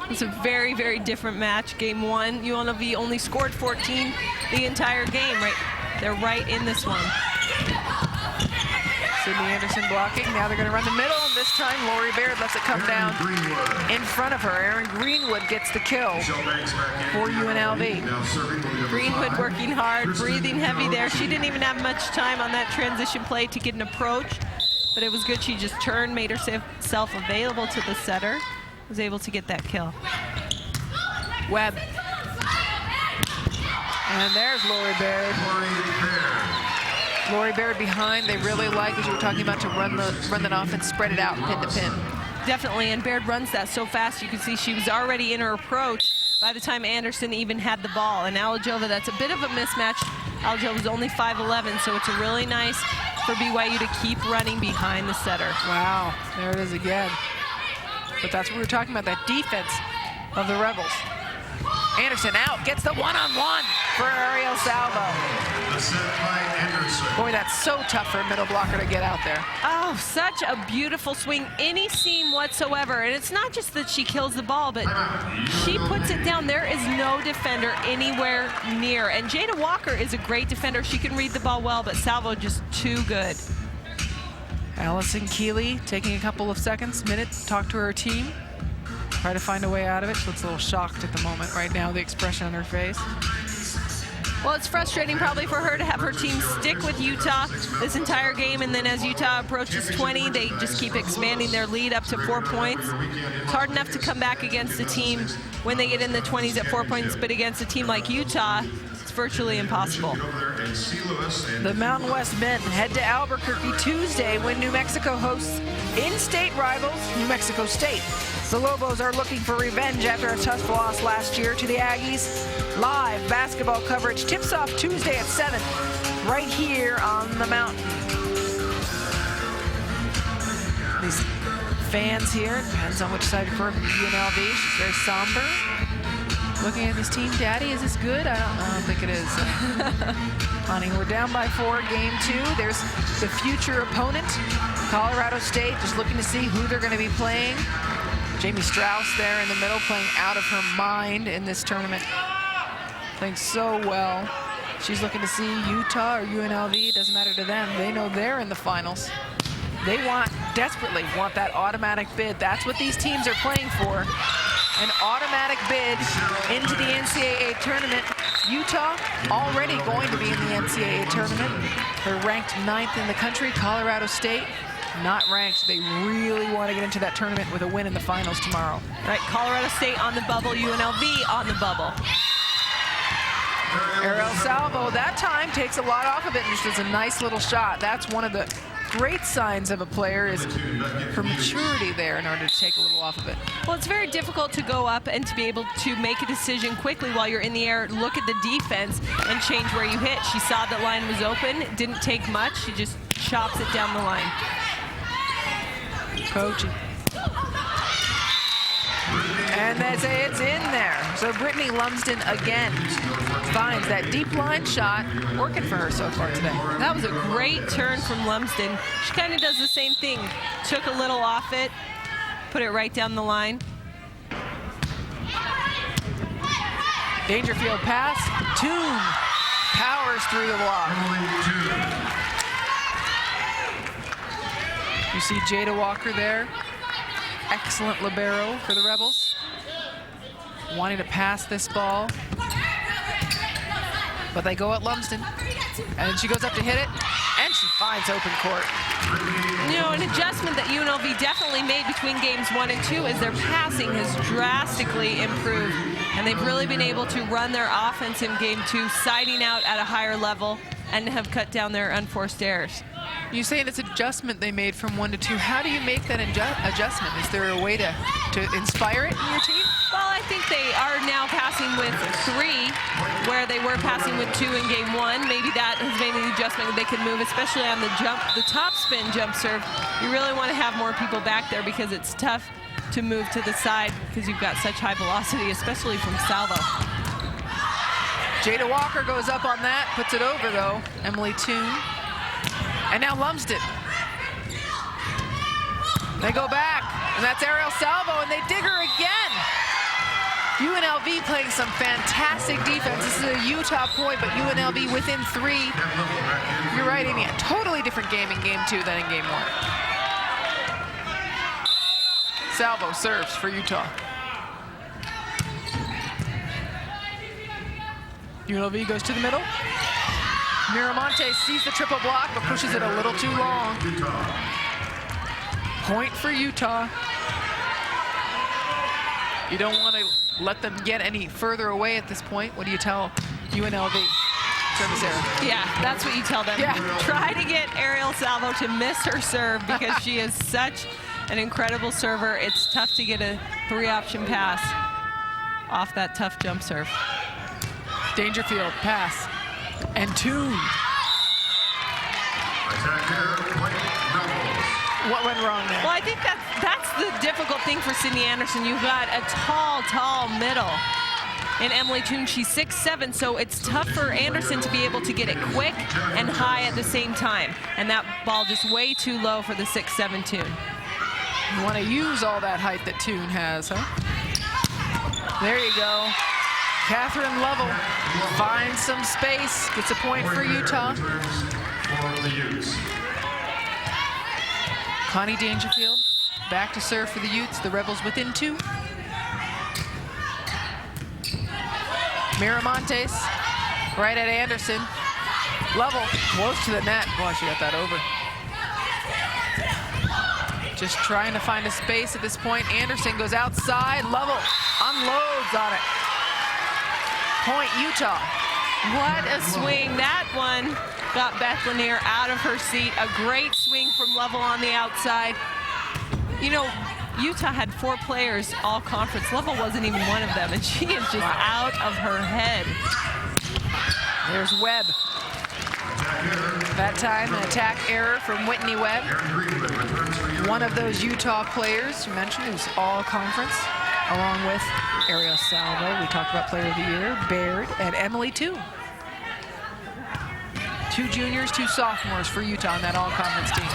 It's a very, very different match. Game 1, UNLV only scored 14 the entire game. They're right in this one. Sydney Anderson blocking. Now they're going to run the middle, and this time Lori Baird lets it come down in front of her. Aaron Greenwood gets the kill for UNLV. Greenwood working hard, breathing heavy there. She didn't even have much time on that transition play to get an approach, but it was good. She just turned, made herself available to the setter, was able to get that kill. Webb. And there's Lori Baird. Lori Baird behind. They really like, as you were talking about, to run that off and spread it out pin to pin. Definitely, and Baird runs that so fast. You can see she was already in her approach by the time Anderson even had the ball. And Alajova, that's a bit of a mismatch. Alajova's only 5'11", so it's a really nice for BYU to keep running behind the setter. Wow, there it is again. But that's what we were talking about, that defense of the Rebels. Anderson out, gets the one-on-one for Ariel Salvo. The set by Anderson. Boy, that's so tough for a middle blocker to get out there. Oh, such a beautiful swing, any seam whatsoever. And it's not just that she kills the ball, but she puts it down. There is no defender anywhere near. And Jada Walker is a great defender. She can read the ball well, but Salvo just too good. Allison Keeley taking a couple of seconds, minute, to talk to her team. Try to find a way out of it. She looks a little shocked at the moment right now, the expression on her face. Well, it's frustrating probably for her to have her team stick with Utah this entire game, and then as Utah approaches 20, they just keep expanding their lead up to 4 points. It's hard enough to come back against a team when they get in the 20s at 4 points, but against a team like Utah, it's virtually impossible. The Mountain West men head to Albuquerque Tuesday when New Mexico hosts in-state rivals New Mexico State. The Lobos are looking for revenge after a tough loss last year to the Aggies. Live basketball coverage tips off Tuesday at 7, right here on the mountain. These fans here, depends on which side you're from, UNLV, she's very somber. Looking at this team, Daddy, is this good? I don't think it is. Honey, we're down by 4, game 2. There's the future opponent, Colorado State, just looking to see who they're going to be playing. Jamie Strauss there in the middle, playing out of her mind in this tournament. Playing so well. She's looking to see Utah or UNLV, it doesn't matter to them. They know they're in the finals. They desperately want that automatic bid. That's what these teams are playing for. An automatic bid into the NCAA tournament. Utah already going to be in the NCAA tournament. They're ranked 9th in the country. Colorado State, not ranked. They really want to get into that tournament with a win in the finals tomorrow. Right, Colorado State on the bubble, UNLV on the bubble. Ariel Salvo, that time, takes a lot off of it and just does a nice little shot. That's one of the great signs of a player, is her maturity there in order to take a little off of it. Well, it's very difficult to go up and to be able to make a decision quickly while you're in the air, look at the defense, and change where you hit. She saw that line was open, it didn't take much, she just chops it down the line. Coaching. And they say it's in there. So Brittany Lumsden again finds that deep line shot, working for her so far today. That was a great turn from Lumsden. She kind of does the same thing. Took a little off it, put it right down the line. Dangerfield pass, Toon powers through the block. You see Jada Walker there. Excellent libero for the Rebels. Wanting to pass this ball. But they go at Lumsden. And she goes up to hit it. And she finds open court. You know, an adjustment that UNLV definitely made between games 1 and 2 is their passing has drastically improved. And they've really been able to run their offense in game 2, siding out at a higher level, and have cut down their unforced errors. You say it's adjustment they made from 1 to 2. How do you make that adjustment? Is there a way to inspire it in your team? Well, I think they are now passing with 3, where they were passing with 2 in game 1. Maybe that has made an adjustment. They can move, especially on the top spin jump serve. You really want to have more people back there because it's tough to move to the side because you've got such high velocity, especially from Salvo. Jada Walker goes up on that, puts it over though. Emily Toon. And now Lumsden. They go back, and that's Ariel Salvo, and they dig her again. UNLV playing some fantastic defense. This is a Utah point, but UNLV within 3. You're right, Amy, a totally different game in game 2 than in game 1. Salvo serves for Utah. UNLV goes to the middle. Miramonte sees the triple block, but pushes it a little too long. Point for Utah. You don't want to let them get any further away at this point. What do you tell UNLV? Service error. Yeah, that's what you tell them. Yeah. Try to get Ariel Salvo to miss her serve because she is such an incredible server. It's tough to get a 3-option pass off that tough jump serve. Dangerfield pass. And Toon. What went wrong there? Well, I think that's the difficult thing for Sydney Anderson. You've got a tall middle. And Emily Toon, she's 6'7", so it's tough for Anderson to be able to get it quick and high at the same time. And that ball just way too low for the 6'7" Toon. You want to use all that height that Toon has, huh? There you go. Catherine Lovell finds some space, gets a point for Utah. Connie Dangerfield back to serve for the Utes. The Rebels within 2. Miramontes right at Anderson. Lovell close to the net. Boy, she got that over. Just trying to find a space at this point. Anderson goes outside. Lovell unloads on it. Point Utah. What a swing. That one got Beth Lanier out of her seat. A great swing from Lovell on the outside. You know, Utah had 4 players all conference. Lovell wasn't even one of them, and she is just out of her head. There's Webb. That time, an attack error from Whitney Webb. One of those Utah players you mentioned who's all conference, along with Ariel Salvo. We talked about Player of the Year, Baird, and Emily Toon. 2 juniors, 2 sophomores for Utah on that all-conference team.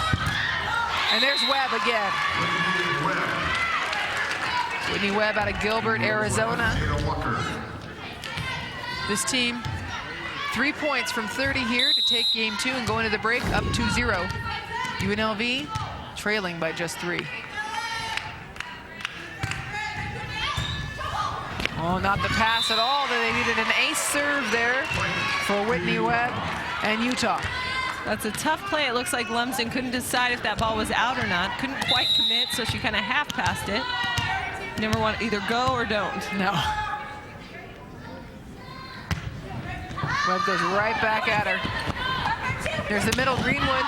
And there's Webb again. Whitney Webb out of Gilbert, Arizona. This team, 3 points from 30 here to take game 2 and go into the break up 2-0. UNLV trailing by just 3. Oh, not the pass at all. They needed an ace serve there for Whitney Webb and Utah. That's a tough play. It looks like Lumsden couldn't decide if that ball was out or not. Couldn't quite commit, so she kind of half passed it. Never want to either go or don't. No. Webb goes right back at her. There's the middle, Greenwood.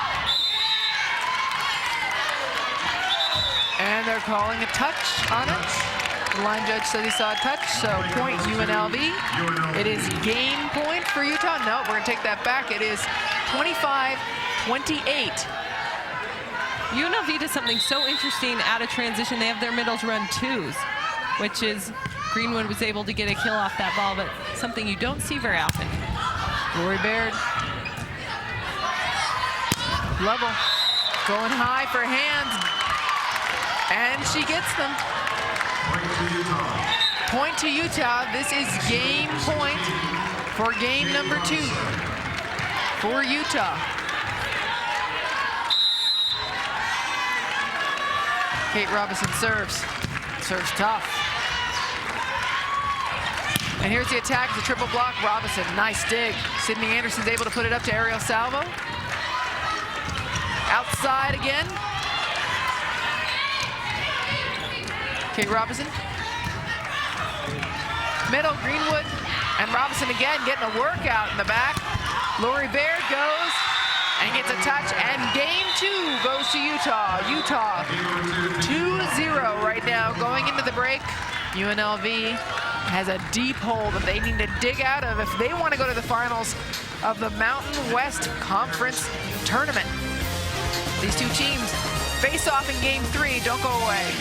And they're calling a touch on it. The line judge said he saw a touch, so point UNLV. It is game point for Utah. No, we're going to take that back. It is 25-28. UNLV does something so interesting out of transition. They have their middles run 2s, which is Greenwood was able to get a kill off that ball, but something you don't see very often. Lori Baird. Lovell going high for hands, and she gets them. Point to Utah. This is game point for game number 2 for Utah. Kate Robinson serves. Serves tough. And here's the attack, the triple block. Robinson, nice dig. Sydney Anderson's able to put it up to Ariel Salvo. Outside again. Kate Robinson. Middle, Greenwood, and Robinson again getting a workout in the back. Lori Baird goes and gets a touch, and game 2 goes to Utah. Utah 2-0 right now going into the break. UNLV has a deep hole that they need to dig out of if they want to go to the finals of the Mountain West Conference Tournament. These 2 teams face off in game 3. Don't go away.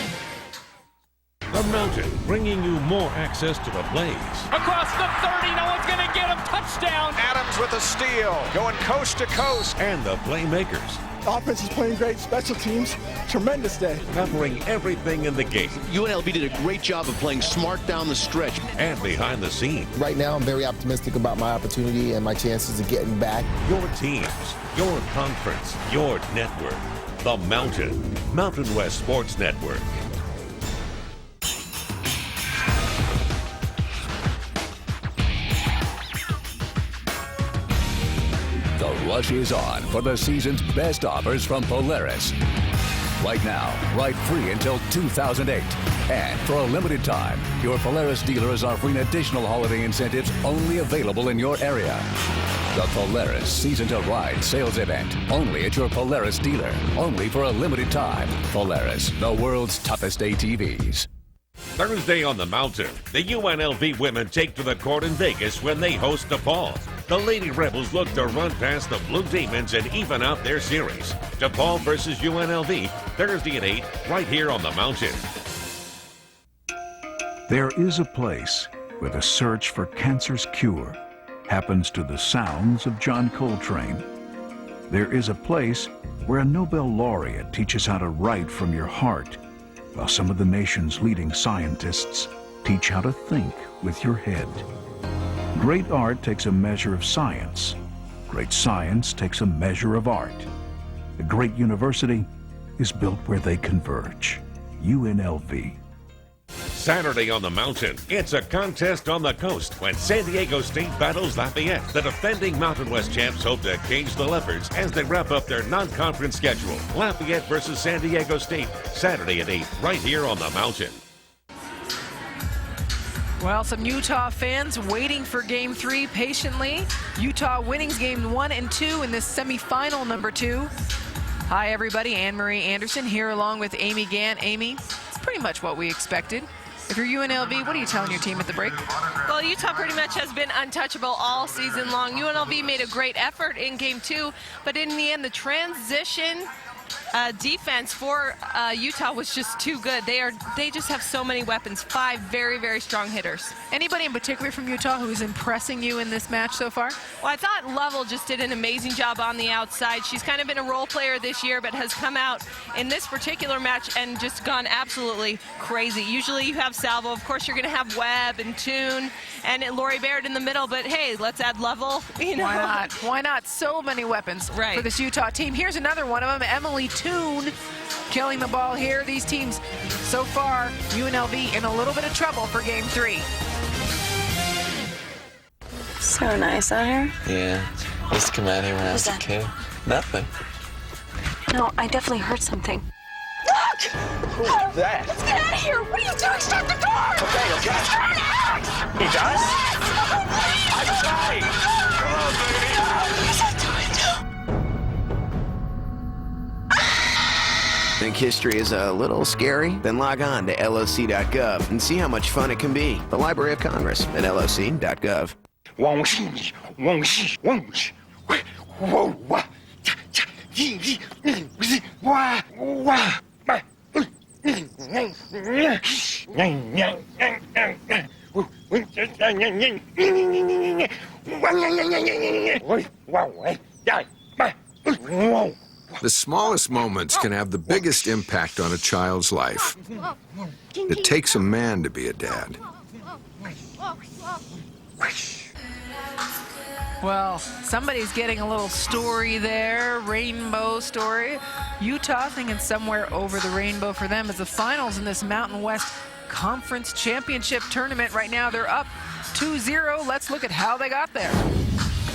The Mountain, bringing you more access to the plays. Across the 30, no one's going to get him. Touchdown. Adams with a steal, going coast to coast. And the playmakers. Offense is playing great. Special teams, tremendous day. Covering everything in the game. UNLV did a great job of playing smart down the stretch. And behind the scenes. Right now, I'm very optimistic about my opportunity and my chances of getting back. Your teams, your conference, your network. The Mountain, Mountain West Sports Network. The rush is on for the season's best offers from Polaris. Right now, ride free until 2008. And for a limited time, your Polaris dealer is offering additional holiday incentives only available in your area. The Polaris Season to Ride sales event, only at your Polaris dealer, only for a limited time. Polaris, the world's toughest ATVs. Thursday on the Mountain, the UNLV women take to the court in Vegas when they host DePaul. The Lady Rebels look to run past the Blue Demons and even out their series. DePaul versus UNLV, Thursday at 8, right here on the Mountain. There is a place where the search for cancer's cure happens to the sounds of John Coltrane. There is a place where a Nobel laureate teaches how to write from your heart, while some of the nation's leading scientists teach how to think with your head. Great art takes a measure of science. Great science takes a measure of art. A great university is built where they converge. UNLV. Saturday on the Mountain, it's a contest on the coast when San Diego State battles Lafayette. The defending Mountain West champs hope to cage the Leopards as they wrap up their non-conference schedule. Lafayette versus San Diego State, Saturday at 8, right here on the Mountain. Well, some Utah fans waiting for Game 3 patiently. Utah winning Game 1 and 2 in this semifinal number 2. Hi, everybody. Anne-Marie Anderson here along with Amy Gant. Amy, it's pretty much what we expected. If you're UNLV, what are you telling your team at the break? Well, Utah pretty much has been untouchable all season long. UNLV made a great effort in Game 2, but in the end, the transition defense for Utah was just too good. They just have so many weapons. 5 very, very strong hitters. Anybody in particular from Utah who is impressing you in this match so far? Well, I thought Lovell just did an amazing job on the outside. She's kind of been a role player this year, but has come out in this particular match and just gone absolutely crazy. Usually you have Salvo. Of course, you're going to have Webb and Toon and Lori Baird in the middle, but hey, let's add Lovell. You know? Why not? Why not? So many weapons for this Utah team. Here's another one of them, Emily Toon, killing the ball here. These teams so far, UNLV in a little bit of trouble for Game 3. So nice out here. Yeah, I used to come out here when I was a kid. Nothing. No, I definitely heard something. Look! Who's that? Let's get out of here! What are you doing? Shut the door! Okay. Turn out! He does? I tried! Come on, baby! What's that doing? Think history is a little scary? Then log on to LOC.gov and see how much fun it can be. The Library of Congress at LOC.gov. The smallest moments can have the biggest impact on a child's life. It takes a man to be a dad. Well, somebody's getting a little story there, rainbow story. Utah thinking somewhere over the rainbow for them as the finals in this Mountain West Conference Championship tournament. Right now they're up 2-0. Let's look at how they got there.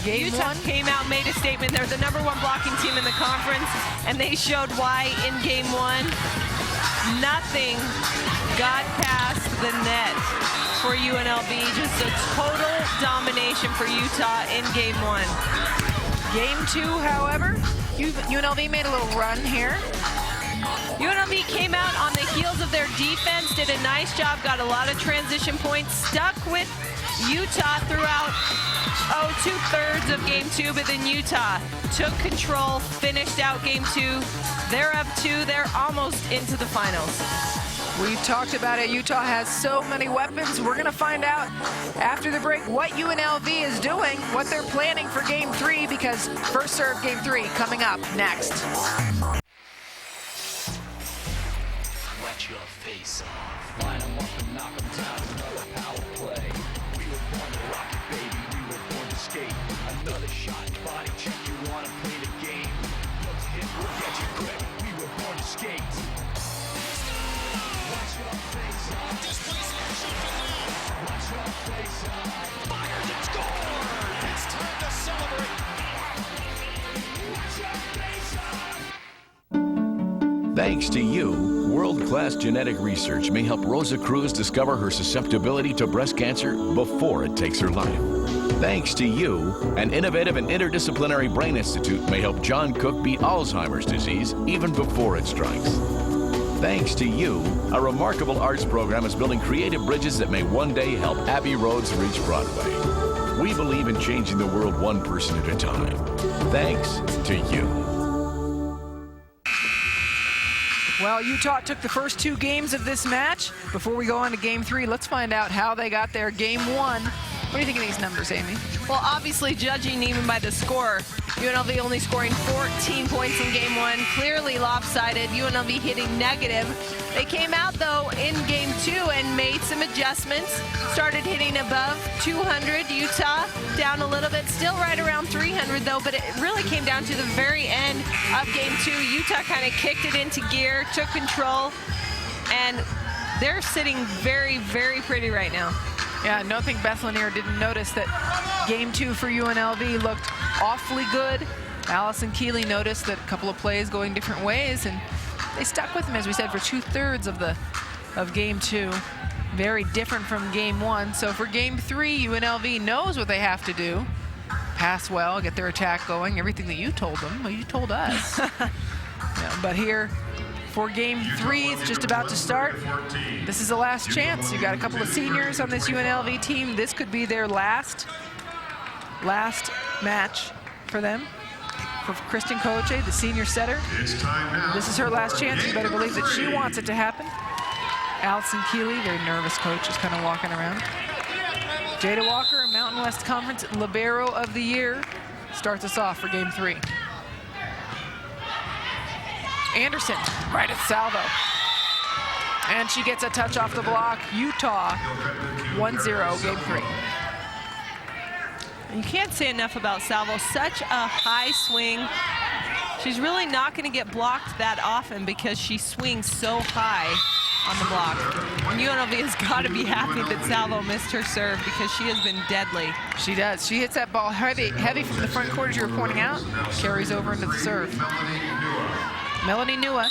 Game Utah 1 came out, made a statement. They're the #1 blocking team in the conference, and they showed why in Game 1. Nothing got past the net for UNLV. Just a total domination for Utah in Game 1. Game 2, however, UNLV made a little run here. UNLV came out on the heels of their defense, did a nice job, got a lot of transition points, stuck with Utah throughout, 2/3 of Game 2, but then Utah took control, finished out Game 2. They're up 2, they're almost into the finals. We've talked about it. Utah has so many weapons. We're going to find out after the break what UNLV is doing, what they're planning for Game 3, because first serve Game 3 coming up next. Wet your face off. Line 'em up and knock 'em down. Another power play. We were born to rock it, baby. We were born to skate. Another shot, body check. You wanna play the game? Let's hit, we'll get you quick. We were born to skate. Watch your face off. Just place it and shoot from there. Watch your face off. Fires and scores. It's time to celebrate. Watch your face off. Thanks to you, world-class genetic research may help Rosa Cruz discover her susceptibility to breast cancer before it takes her life. Thanks to you, an innovative and interdisciplinary brain institute may help John Cook beat Alzheimer's disease even before it strikes. Thanks to you, a remarkable arts program is building creative bridges that may one day help Abbey Roads reach Broadway. We believe in changing the world one person at a time. Thanks to you. Well, Utah took the first 2 games of this match. Before we go on to game 3, let's find out how they got there. Game 1. What do you think of these numbers, Amy? Well, obviously, judging even by the score, UNLV only scoring 14 points in game 1, clearly lopsided. UNLV hitting negative. They came out, though, in game 2 and made some adjustments. Started hitting above 200. Utah down a little bit, still right around 300, though, but it really came down to the very end of game 2. Utah kind of kicked it into gear, took control, and they're sitting very, very pretty right now. Yeah, I don't think Beth Lanier didn't notice that game 2 for UNLV looked awfully good. Allison Keeley noticed that a couple of plays going different ways, and they stuck with them, as we said, for 2/3 of game 2. Very different from game 1. So for game 3, UNLV knows what they have to do. Pass well, get their attack going, everything that you told them, well, you told us. Yeah, but here, for game 3, it's just about to start. This is the last chance. You've got a couple of seniors on this UNLV team. This could be their last match for them. For Kristen Koche, the senior setter. This is her last chance. You better believe that she wants it to happen. Allison Keeley, very nervous coach, is kind of walking around. Jada Walker, Mountain West Conference Libero of the Year, starts us off for game 3. Anderson, right at Salvo. And she gets a touch off the block. Utah, 1-0, game 3. You can't say enough about Salvo. Such a high swing. She's really not going to get blocked that often because she swings so high on the block. And UNLV has got to be happy that Salvo missed her serve because she has been deadly. She does. She hits that ball heavy from the front court, as you were pointing out. Carries over into the serve. Melanie Nua,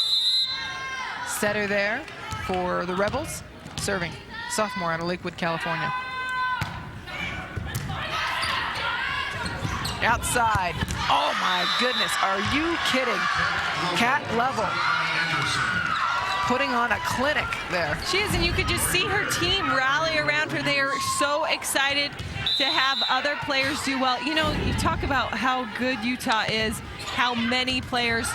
setter there for the Rebels, serving. Sophomore out of Lakewood, California. Outside. Oh my goodness, are you kidding? Cat Level putting on a clinic there. She is, and you could just see her team rally around her. They are so excited to have other players do well. You know, you talk about how good Utah is, how many players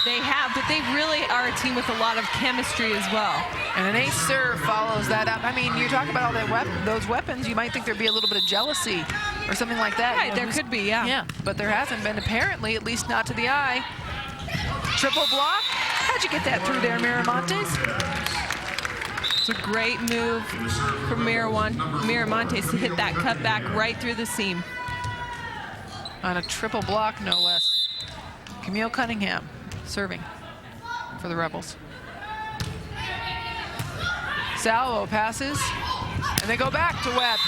they have, but they really are a team with a lot of chemistry as well. And an ace serve follows that up. I mean, you talk about all that those weapons, you might think there'd be a little bit of jealousy or something like that. Right, you know, there could be, yeah. Yeah, but there hasn't been, apparently, at least not to the eye. Triple block. How'd you get that through there, Miramontes? It's a great move from Miramontes to hit that cutback right through the seam. On a triple block, no less. Camille Cunningham serving for the Rebels. Salvo passes, and they go back to Webb.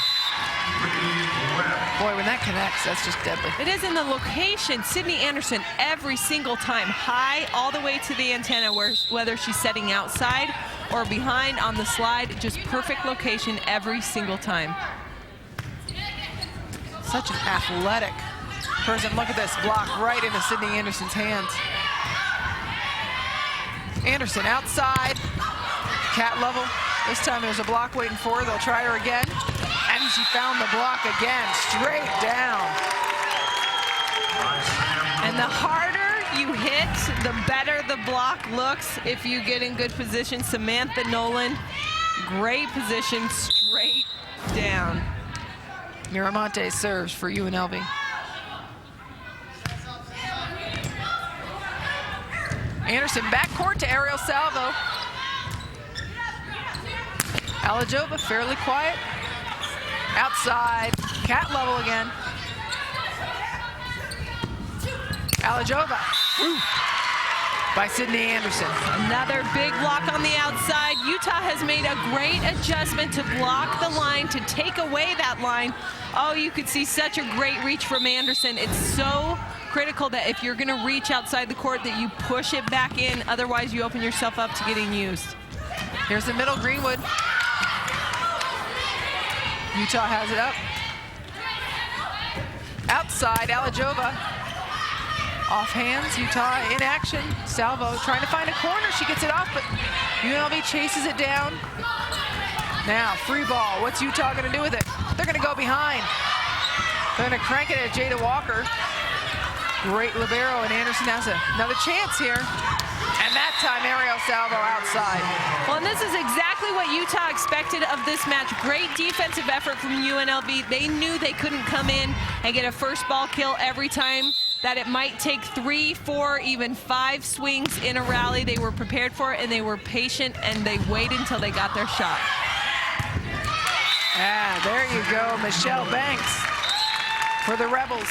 Boy, when that connects, that's just deadly. It is in the location. Sydney Anderson, every single time, high all the way to the antenna, whether she's setting outside or behind on the slide, just perfect location every single time. Such an athletic person. Look at this block right into Sydney Anderson's hands. Anderson outside, cat level. This time there's a block waiting for her. They'll try her again. And she found the block again, straight down. And the harder you hit, the better the block looks if you get in good position. Samantha Nolan, great position, straight down. Miramontes serves for UNLV. Anderson backcourt to Ariel Salvo. Alajova fairly quiet. Outside, cat level again. Alajova by Sydney Anderson. Another big block on the outside. Utah has made a great adjustment to block the line, to take away that line. Oh, you could see such a great reach from Anderson. It's so critical that if you're going to reach outside the court that you push it back in, otherwise you open yourself up to getting used. Here's the middle, Greenwood. Utah has it up. Outside, Alajova. Off hands, Utah in action. Salvo trying to find a corner. She gets it off, but UNLV chases it down. Now, free ball. What's Utah going to do with it? They're going to go behind. They're going to crank it at Jada Walker. Great libero, and Anderson has another chance here. And And that time, Ariel Salvo outside. Well, and this is exactly what Utah expected of this match. Great defensive effort from UNLV. They knew they couldn't come in and get a first ball kill every time, that it might take 3, 4, even 5 swings in a rally. They were prepared for it, and they were patient, and they waited until they got their shot. Ah, there you go, Michelle Banks for the Rebels.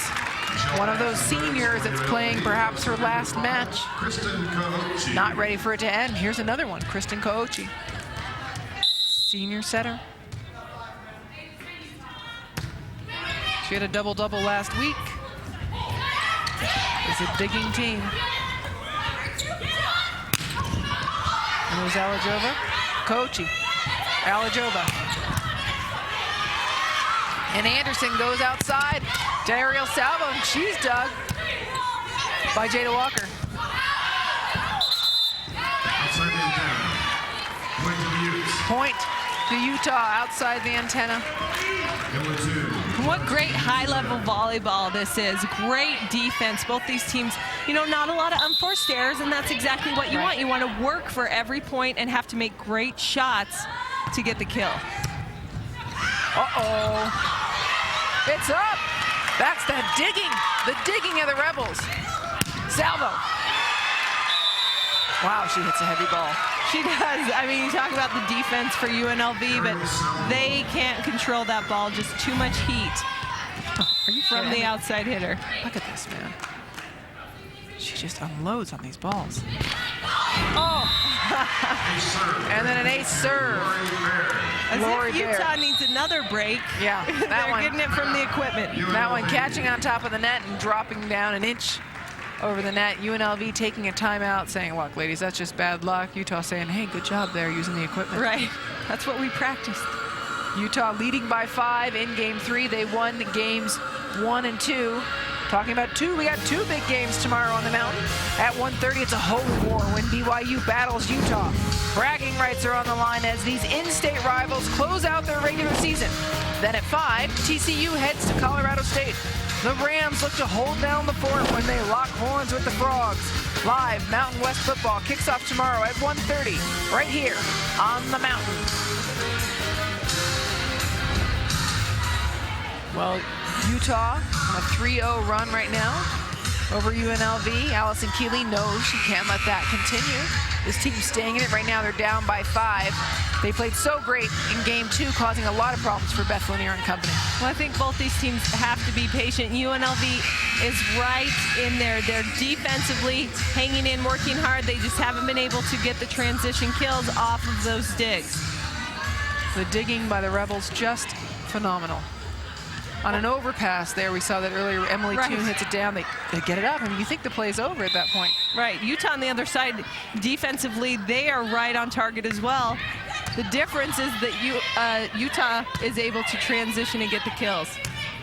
One of those seniors that's playing perhaps her last match. Not ready for it to end. Here's another one, Kristen Koochi. Senior setter. She had a double-double last week. It's a digging team. And there's Alajova. Koochi. Alajova. And Anderson goes outside to Ariel Salvo, and she's dug by Jada Walker. Outside the antenna. Point to the Utes. Point to Utah outside the antenna. What great high-level volleyball this is. Great defense. Both these teams, you know, not a lot of unforced errors, and that's exactly what you want. You want to work for every point and have to make great shots to get the kill. Uh-oh. It's up. That's the digging of the Rebels. Salvo. Wow, she hits a heavy ball. She does. I mean, you talk about the defense for UNLV, but they can't control that ball. Just too much heat from the outside hitter. Look at this, man. She just unloads on these balls. Oh. And then an ace serve. As if Utah needs another break. Yeah, that one. They're getting it from the equipment. That one catching on top of the net and dropping down an inch over the net. UNLV taking a timeout, saying, look, ladies, that's just bad luck. Utah saying, hey, good job there using the equipment. Right. That's what we practiced. Utah leading by 5 in game 3. They won games 1 and 2. Talking about 2, we got 2 big games tomorrow on the mountain. At 1:30, it's a home war when BYU battles Utah. Bragging rights are on the line as these in-state rivals close out their regular season. Then at 5, TCU heads to Colorado State. The Rams look to hold down the fort when they lock horns with the Frogs. Live Mountain West football kicks off tomorrow at 1:30, right here on the mountain. Well, Utah on a 3-0 run right now over UNLV. Allison Keeley knows she can't let that continue. This team's staying in it. Right now they're down by 5. They played so great in game 2, causing a lot of problems for Beth Lanier and company. Well, I think both these teams have to be patient. UNLV is right in there. They're defensively hanging in, working hard. They just haven't been able to get the transition kills off of those digs. The digging by the Rebels, just phenomenal. On an overpass there, we saw that earlier. Emily Toon hits it down. They get it up. I mean, you think the play's over at that point. Right. Utah on the other side, defensively, they are right on target as well. The difference is that Utah is able to transition and get the kills.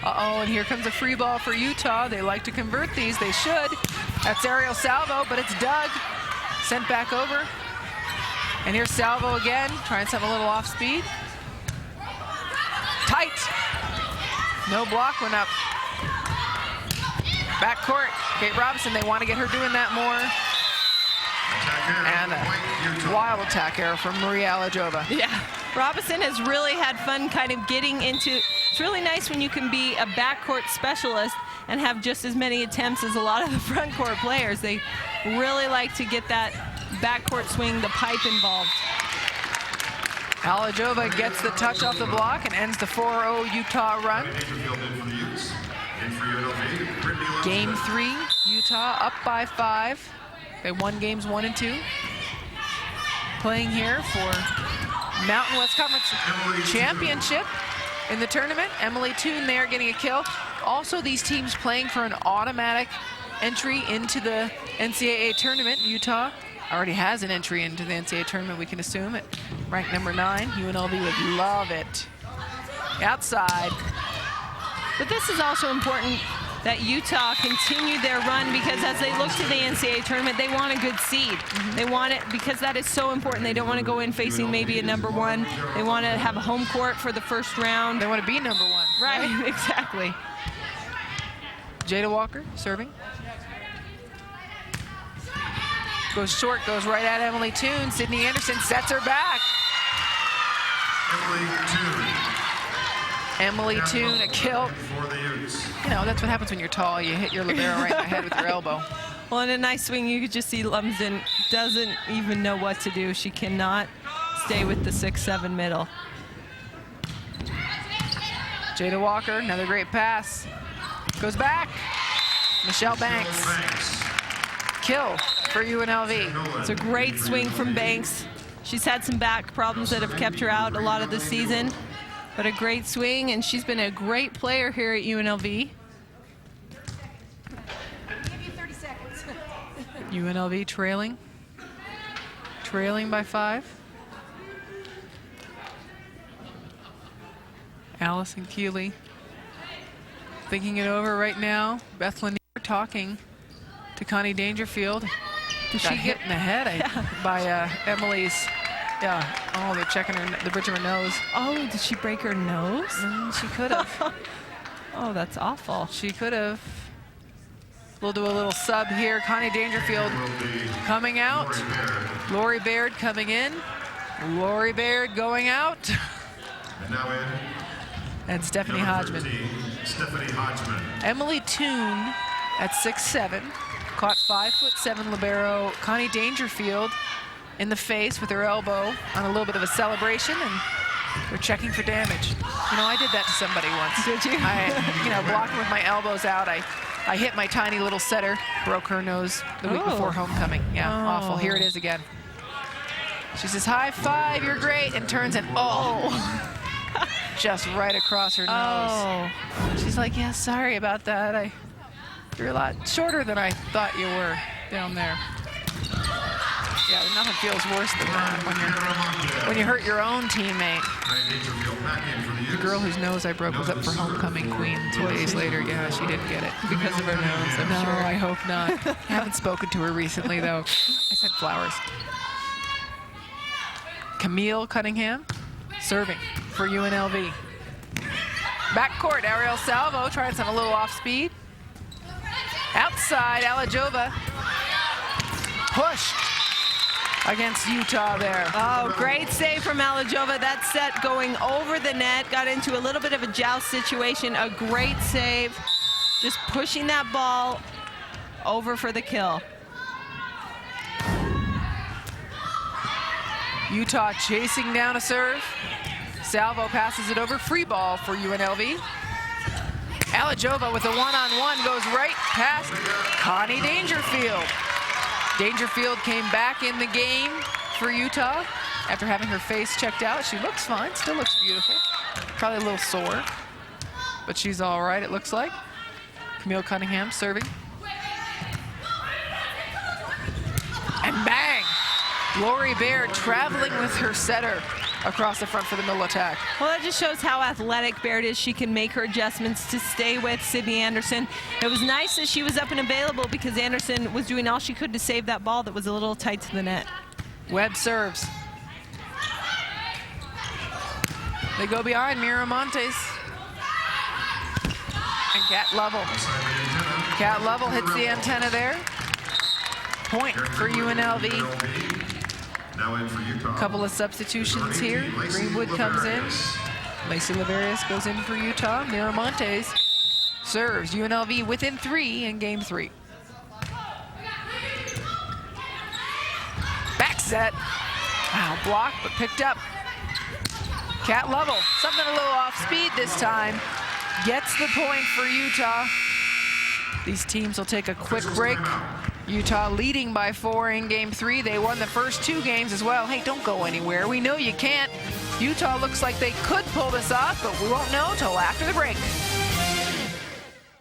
Uh-oh, and here comes a free ball for Utah. They like to convert these. They should. That's Ariel Salvo, but it's dug. Sent back over. And here's Salvo again, trying something a little off speed. Tight. No block went up. Backcourt, Kate Robinson, they want to get her doing that more. And a wild attack error from Maria Alajova. Yeah, Robinson has really had fun kind of getting into, it's really nice when you can be a backcourt specialist and have just as many attempts as a lot of the front court players. They really like to get that backcourt swing, the pipe involved. Alajova gets the touch off the block and ends the 4-0 Utah run. Game 3, Utah up by 5. They won games 1 and 2. Playing here for Mountain West Conference Championship in the tournament. Emily Toon there getting a kill. Also, these teams playing for an automatic entry into the NCAA tournament. Utah already has an entry into the NCAA tournament, we can assume, at ranked number 9. UNLV would love it. Outside. But this is also important that Utah continue their run, because as they look to the NCAA tournament, they want a good seed. They want it because that is so important. They don't want to go in facing maybe a number 1. They want to have a home court for the first round. They want to be number 1. Right, exactly. Jada Walker serving. goes short, goes right at Emily Toon. Sydney Anderson sets her back. Emily Toon, a kill. You know, that's what happens when you're tall. You hit your libero right in the head with your elbow. Well, in a nice swing, you could just see Lumsden doesn't even know what to do. She cannot stay with the 6-7 middle. Jada Walker, another great pass. Goes back. Michelle Banks. Kill for UNLV. It's a great swing from Banks. She's had some back problems that have kept her out a lot of the season, but a great swing, and she's been a great player here at UNLV. UNLV trailing by 5. Allison Keeley thinking it over right now. Beth Lanier talking to Connie Dangerfield. Got she hit in the head by Emily's. Yeah. Oh, they're checking the bridge of her nose. Oh, did she break her nose? She could have. Oh, that's awful. She could have. We'll do a little sub here. Connie Dangerfield coming out. Lori Baird coming in. Lori Baird going out. And now in. And Stephanie Hodgman. Stephanie Hodgman. Emily Toon at 6'7", caught 5'7" libero Connie Dangerfield in the face with her elbow on a little bit of a celebration, and we're checking for damage. You know, I did that to somebody once. Did you? Blocking with my elbows out. I hit my tiny little setter, broke her nose the week before homecoming. Yeah, awful. Here it is again. She says, high five, you're great, and turns and just right across her nose. She's like, yeah, sorry about that. You're a lot shorter than I thought you were down there. Yeah, nothing feels worse than that when you hurt your own teammate. The girl whose nose I broke was up for homecoming queen 2 days later. Yeah, she didn't get it. Because of her nose, I'm sure. No, I hope not. I haven't spoken to her recently, though. I sent flowers. Camille Cunningham serving for UNLV. Backcourt, Ariel Salvo trying some a little off speed. Outside, Alajova pushed against Utah there. Oh, great save from Alajova. That set going over the net, got into a little bit of a joust situation. A great save, just pushing that ball over for the kill. Utah chasing down a serve. Salvo passes it over, free ball for UNLV. Alajova with a one-on-one goes right past Connie Dangerfield. Dangerfield came back in the game for Utah after having her face checked out. She looks fine, still looks beautiful. Probably a little sore, but she's all right, it looks like. Camille Cunningham serving. And bang! Lori Baird traveling with her setter across the front for the middle attack. Well, that just shows how athletic Baird is. She can make her adjustments to stay with Sydney Anderson. It was nice that she was up and available because Anderson was doing all she could to save that ball that was a little tight to the net. Webb serves. They go behind Miramontes. And Kat Lovell. Kat Lovell hits the antenna there. Point for UNLV. A couple of substitutions here. Greenwood comes in. Lacey Laverius goes in for Utah. Miramontes serves. UNLV within 3 in game 3. Back set. Wow, blocked but picked up. Kat Lovell, something a little off speed this time. Gets the point for Utah. These teams will take a quick break. Utah leading by 4 in game 3. They won the first 2 games as well. Hey, don't go anywhere. We know you can't. Utah looks like they could pull this off, but we won't know till after the break.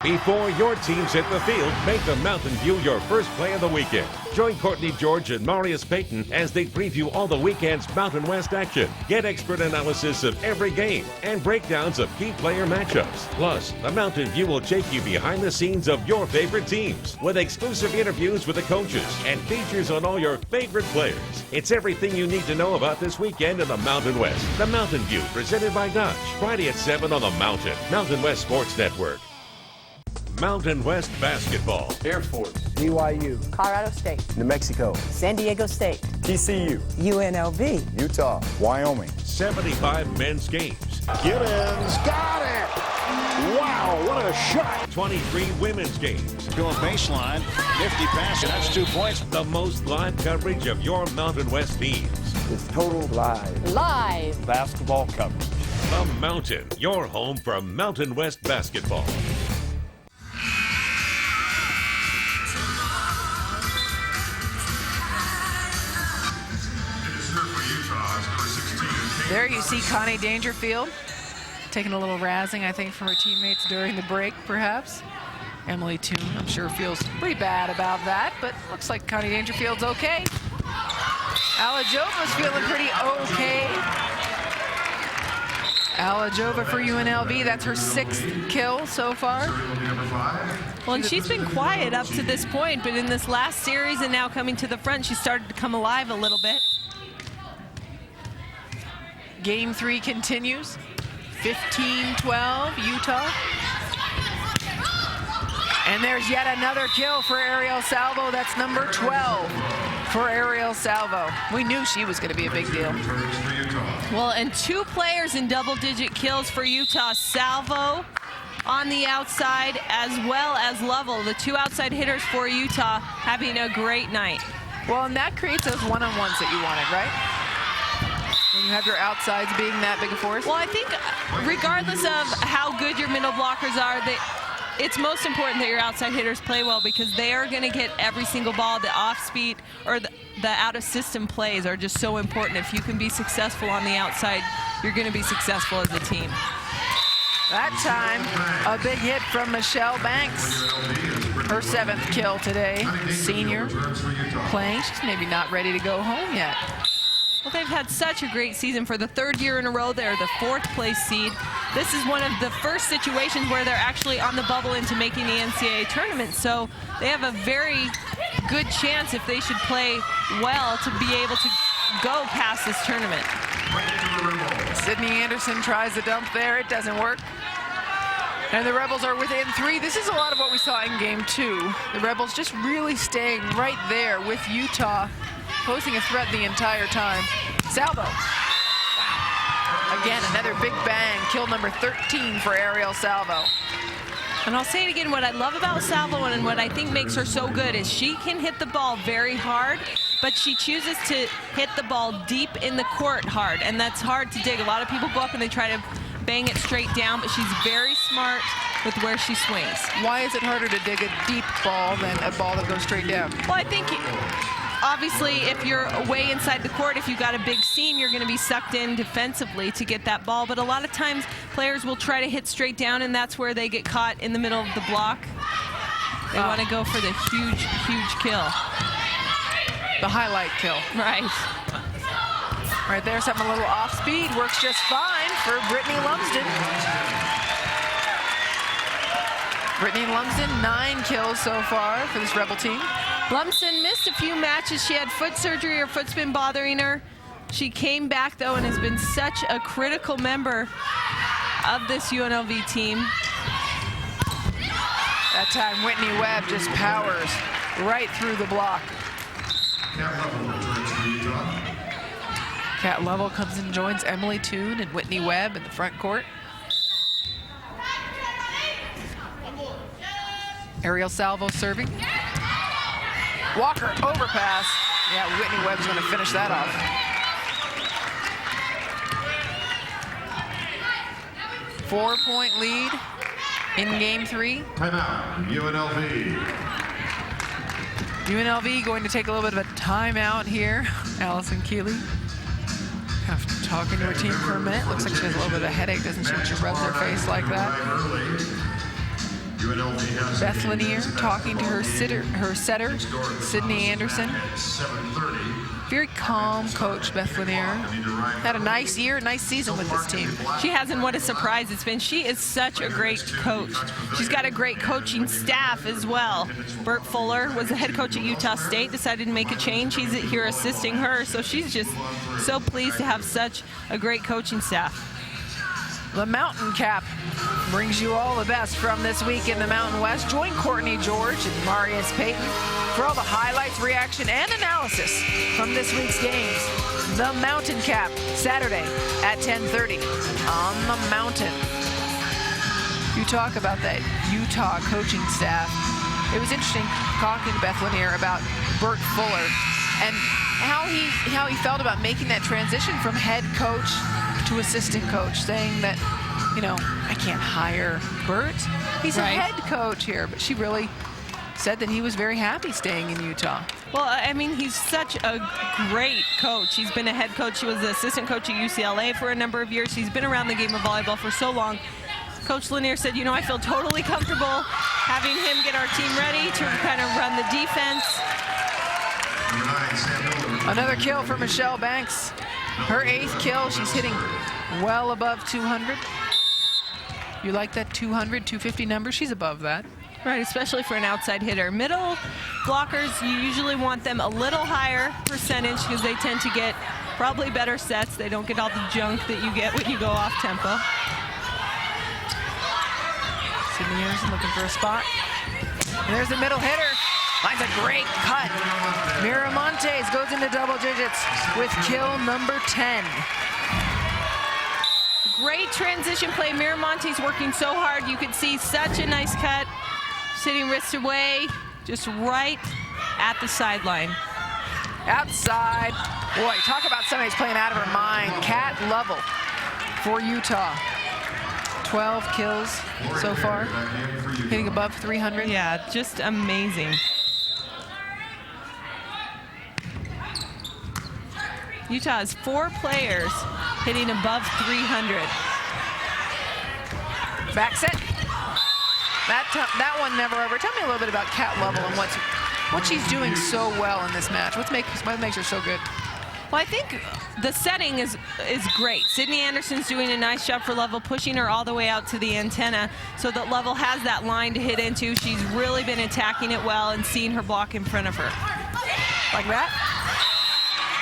Before your teams hit the field, make the Mountain View your first play of the weekend. Join Courtney George and Marius Payton as they preview all the weekend's Mountain West action. Get expert analysis of every game and breakdowns of key player matchups. Plus, the Mountain View will take you behind the scenes of your favorite teams with exclusive interviews with the coaches and features on all your favorite players. It's everything you need to know about this weekend in the Mountain West. The Mountain View, presented by Dodge. Friday at 7 on the Mountain West Sports Network. Mountain West basketball. Air Force. BYU. Colorado State. New Mexico. San Diego State. TCU. UNLV. Utah. Wyoming. 75 men's games. Gibbons got it! Wow, what a shot! 23 women's games. Going baseline. Nifty pass, and that's 2 points. The most live coverage of your Mountain West teams. It's total live. Live. Basketball coverage. The Mountain, your home for Mountain West basketball. There you see Connie Dangerfield taking a little razzing, I think, from her teammates during the break, perhaps. Emily Toon, I'm sure, feels pretty bad about that, but looks like Connie Dangerfield's okay. Alajova's feeling pretty okay. Alajova for UNLV, that's her 6th kill so far. Well, and she's been quiet up to this point, but in this last series and now coming to the front, she started to come alive a little bit. Game 3 continues. 15-12, Utah. And there's yet another kill for Ariel Salvo. That's number 12 for Ariel Salvo. We knew she was going to be a big deal. Well, and 2 players in double-digit kills for Utah. Salvo on the outside, as well as Lovell. The 2 outside hitters for Utah having a great night. Well, and that creates those one-on-ones that you wanted, right? When you have your outsides being that big a force? Well, I think regardless of how good your middle blockers are, it's most important that your outside hitters play well, because they are going to get every single ball. The off-speed or the out-of-system plays are just so important. If you can be successful on the outside, you're going to be successful as a team. That time, a big hit from Michelle Banks. Her 7th kill today. Senior playing. She's maybe not ready to go home yet. Well, they've had such a great season. For the 3rd year in a row, they're the 4th place seed. This is one of the first situations where they're actually on the bubble into making the NCAA tournament. So they have a very good chance, if they should play well, to be able to go past this tournament. Sydney Anderson tries the dump there. It doesn't work. And the Rebels are within 3. This is a lot of what we saw in game 2. The Rebels just really staying right there with Utah, posing a threat the entire time. Salvo. Wow. Again, another big bang. Kill number 13 for Ariel Salvo. And I'll say it again, what I love about Salvo and what I think makes her so good is she can hit the ball very hard, but she chooses to hit the ball deep in the court hard, and that's hard to dig. A lot of people go up and they try to bang it straight down, but she's very smart with where she swings. Why is it harder to dig a deep ball than a ball that goes straight down? Well, I think obviously if you're way inside the court, if you've got a big seam, you're going to be sucked in defensively to get that ball. But a lot of times players will try to hit straight down, and that's where they get caught in the middle of the block. They want to go for the huge, huge kill. The highlight kill. Right. Right there, something a little off speed. Works just fine for Brittany Lumsden. Brittany Lumsden, 9 kills so far for this Rebel team. Lumsden missed a few matches. She had foot surgery. Her foot's been bothering her. She came back, though, and has been such a critical member of this UNLV team. That time, Whitney Webb just powers right through the block. Cat Lovell comes and joins Emily Toon and Whitney Webb in the front court. Ariel Salvo serving. Walker, overpass. Yeah, Whitney Webb's going to finish that off. Four-point lead in game 3. Timeout, UNLV. UNLV going to take a little bit of a timeout here. Allison Keeley kind of talking to her team for a minute. Looks like she has a little bit of a headache, doesn't she, when she rubs her face like that? Beth Lanier talking to her setter, Sydney Anderson. Very calm coach, Beth Lanier. Had a nice year, nice season with this team. She has, and what a surprise it's been. She is such a great coach. She's got a great coaching staff as well. Bert Fuller was the head coach at Utah State, decided to make a change. He's here assisting her, so she's just so pleased to have such a great coaching staff. The Mountain Cap brings you all the best from this week in the Mountain West. Join Courtney George and Marius Payton for all the highlights, reaction, and analysis from this week's games. The Mountain Cap, Saturday at 10:30 on the Mountain. You talk about that Utah coaching staff. It was interesting talking to Beth Lanier about Bert Fuller and how he felt about making that transition from head coach to assistant coach, saying that, you know, I can't hire Bert. He's a head coach here. But she really said that he was very happy staying in Utah. Well, I mean, he's such a great coach. He's been a head coach. He was the assistant coach at UCLA for a number of years. He's been around the game of volleyball for so long. Coach Lanier said, you know, I feel totally comfortable having him get our team ready to kind of run the defense. Another kill for Michelle Banks. Her 8th kill. She's hitting well above 200. You like that 200, 250 number? She's above that. Right, especially for an outside hitter. Middle blockers, you usually want them a little higher percentage because they tend to get probably better sets. They don't get all the junk that you get when you go off tempo. Sydney Anderson looking for a spot. And there's the middle hitter. Finds a great cut. Miramontes goes into double digits with kill number 10. Great transition play. Miramontes working so hard. You could see such a nice cut. Sitting wrist away, just right at the sideline. Outside. Boy, talk about somebody who's playing out of her mind. Kat Lovell for Utah. 12 kills so far. Hitting above 300. Yeah, just amazing. Utah has 4 players hitting above 300. Back set. That one never over. Tell me a little bit about Kat Lovell and what she's doing so well in this match. What makes her so good? Well, I think the setting is great. Sydney Anderson's doing a nice job for Lovell, pushing her all the way out to the antenna so that Lovell has that line to hit into. She's really been attacking it well and seeing her block in front of her. Like that?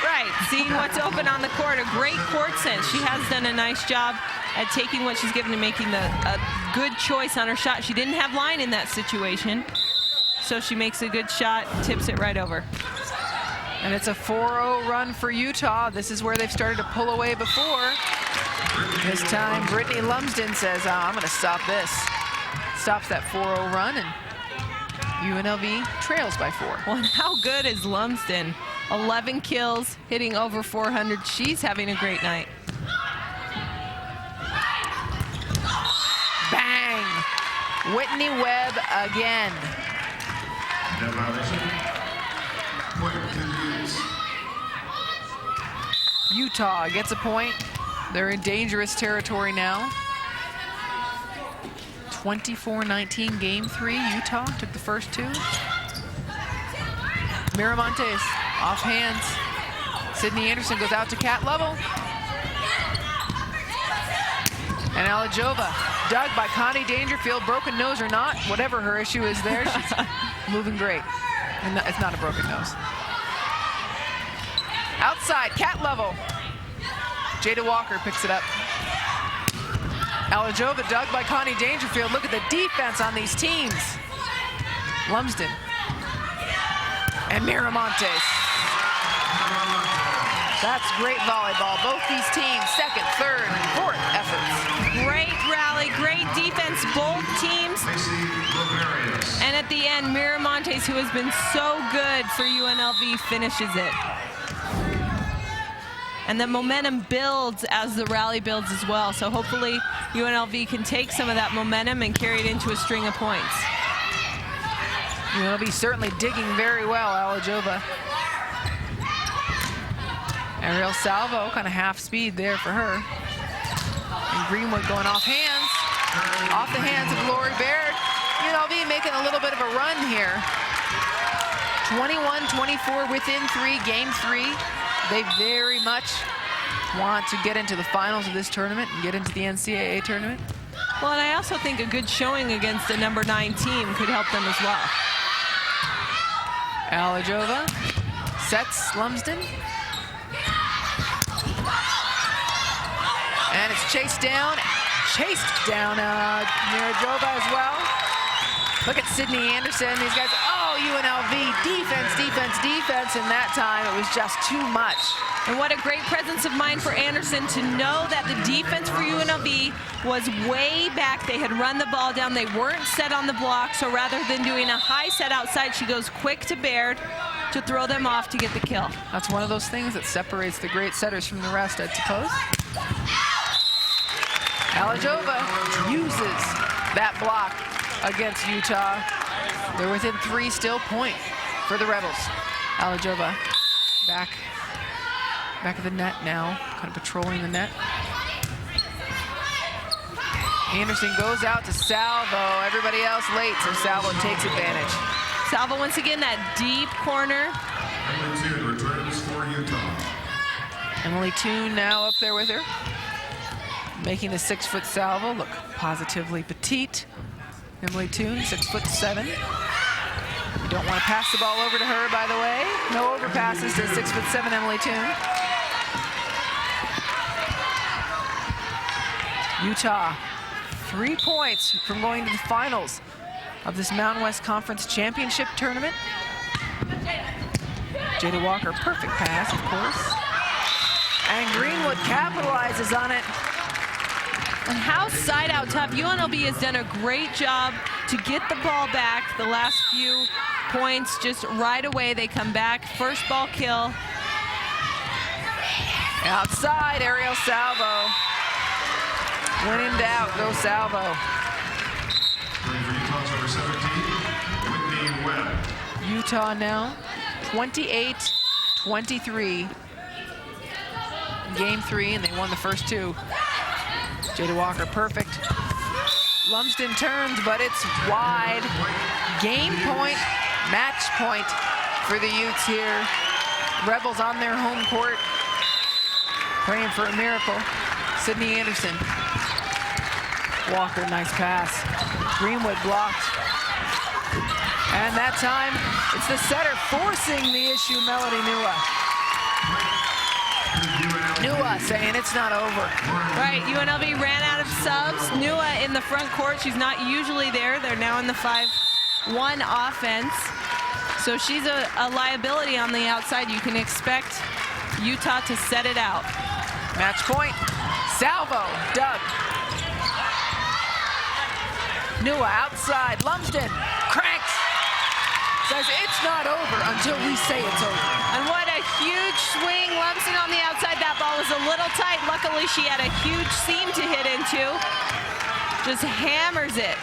Right, seeing what's open on the court. A great court sense. She has done a nice job at taking what she's given and making a good choice on her shot. She didn't have line in that situation, so she makes a good shot, tips it right over. And it's a 4-0 run for Utah. This is where they've started to pull away before. This time, Brittany Lumsden says, I'm going to stop this. Stops that 4-0 run, and UNLV trails by 4. Well, and how good is Lumsden? 11 kills, hitting over 400. She's having a great night. Bang! Whitney Webb again. Utah gets a point. They're in dangerous territory now. 24-19 game 3. Utah took the first 2. Miramontes off hands. Sydney Anderson goes out to Kat Lovell. And Alajova dug by Connie Dangerfield. Broken nose or not, whatever her issue is there, she's moving great. And it's not a broken nose. Outside, Kat Lovell. Jada Walker picks it up. Alajova dug by Connie Dangerfield. Look at the defense on these teams. Lumsden. And Miramontes. That's great volleyball. Both these teams, second, third, and fourth efforts. Great rally, great defense, both teams. And at the end, Miramontes, who has been so good for UNLV, finishes it. And the momentum builds as the rally builds as well. So hopefully UNLV can take some of that momentum and carry it into a string of points. UNLV certainly digging very well, Alajova. Ariel Salvo, kind of half speed there for her. And Greenwood going off hands. Off the hands of Lori Baird. UNLV making a little bit of a run here. 21-24 within 3, game 3. They very much want to get into the finals of this tournament and get into the NCAA tournament. Well, and I also think a good showing against the number 9 team could help them as well. Alajova sets Lumsden. And it's chased down. chased down Mirajova as well. Look at Sydney Anderson. These guys, oh, UNLV, defense, defense, defense, and that time it was just too much. And what a great presence of mind for Anderson to know that the defense for UNLV was way back. They had run the ball down. They weren't set on the block, so rather than doing a high set outside, she goes quick to Baird to throw them off to get the kill. That's one of those things that separates the great setters from the rest, I suppose. Alajova uses that block against Utah. They're within 3 still, point for the Rebels. Alajova back of the net now, kind of patrolling the net. Anderson goes out to Salvo. Everybody else late, so Salvo takes advantage. Salvo once again, that deep corner. Emily Toon returns for Utah. Emily Toon now up there with her, making the 6-foot Salvo look positively petite. Emily Toon, 6'7". You don't want to pass the ball over to her, by the way. No overpasses to 6'7" Emily Toon. Utah, 3 points from going to the finals of this Mountain West Conference Championship tournament. Jada Walker, perfect pass, of course. And Greenwood capitalizes on it. And how side out tough. UNLV has done a great job to get the ball back. The last few points, just right away, they come back. First ball kill. Outside, Ariel Salvo. When in doubt, go Salvo. Utah's number 17, Whitney Webb. Utah now 28-23. Game 3, and they won the first 2. Jada Walker, perfect. Lumsden turns, but it's wide. Game point, match point for the Utes here. Rebels on their home court, praying for a miracle. Sydney Anderson. Walker, nice pass. Greenwood blocked. And that time, it's the setter forcing the issue, Melody Nua. Nua saying it's not over. Right, UNLV ran out of subs. Nua in the front court, she's not usually there. They're now in the 5-1 offense. So she's a liability on the outside. You can expect Utah to set it out. Match point, Salvo, Doug. Nua outside, Lumsden, cranks. Says it's not over until we say it's over. And what a huge swing. Lumsden on the outside. That ball was a little tight. Luckily, she had a huge seam to hit into. Just hammers it.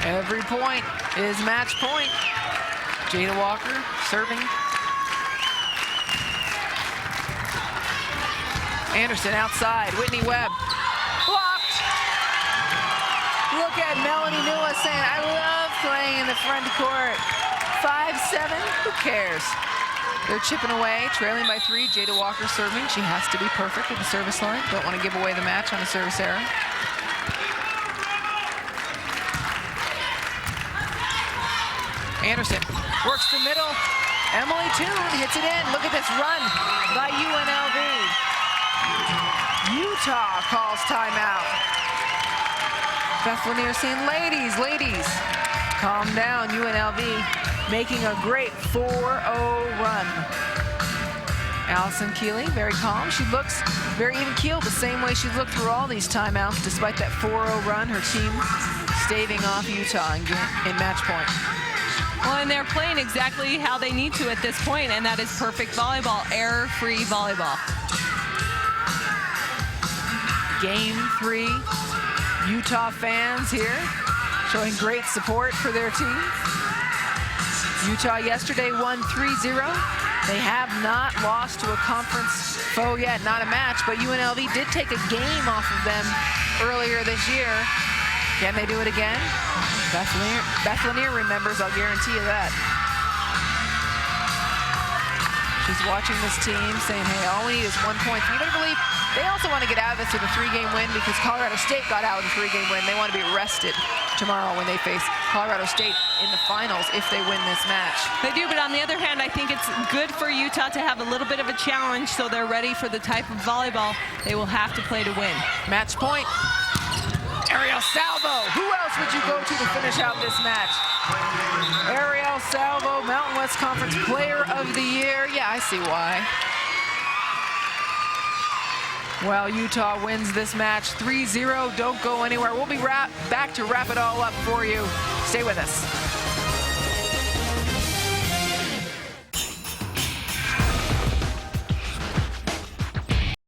Every point is match point. Jada Walker serving. Anderson outside. Whitney Webb. Blocked. Look at Melanie Nua saying, I love playing in the front court. 5-7, who cares? They're chipping away, trailing by 3. Jada Walker serving. She has to be perfect at the service line. Don't want to give away the match on a service error. Anderson works the middle. Emily Toon hits it in. Look at this run by UNLV. Utah calls timeout. Beth Lanier saying, ladies, calm down. UNLV making a great 4-0 run. Allison Keeley, very calm. She looks very even-keeled, the same way she's looked through all these timeouts. Despite that 4-0 run, her team staving off Utah in match point. Well, and they're playing exactly how they need to at this point, and that is perfect volleyball, error-free volleyball. Game 3, Utah fans here showing great support for their team. Utah yesterday won 3-0. They have not lost to a conference foe yet, not a match, but UNLV did take a game off of them earlier this year. Can they do it again? Beth Lanier remembers, I'll guarantee you that. She's watching this team saying, hey, all we need is 1 point. You better believe they also want to get out of this with a 3-game win because Colorado State got out with a 3-game win. They want to be rested tomorrow when they face Colorado State in the finals if they win this match. They do, but on the other hand, I think it's good for Utah to have a little bit of a challenge so they're ready for the type of volleyball they will have to play to win. Match point. Ariel Salvo. Who else would you go to finish out this match? Ariel Salvo, Mountain West Conference Player of the Year. Yeah, I see why. Well, Utah wins this match 3-0. Don't go anywhere. We'll be back to wrap it all up for you. Stay with us.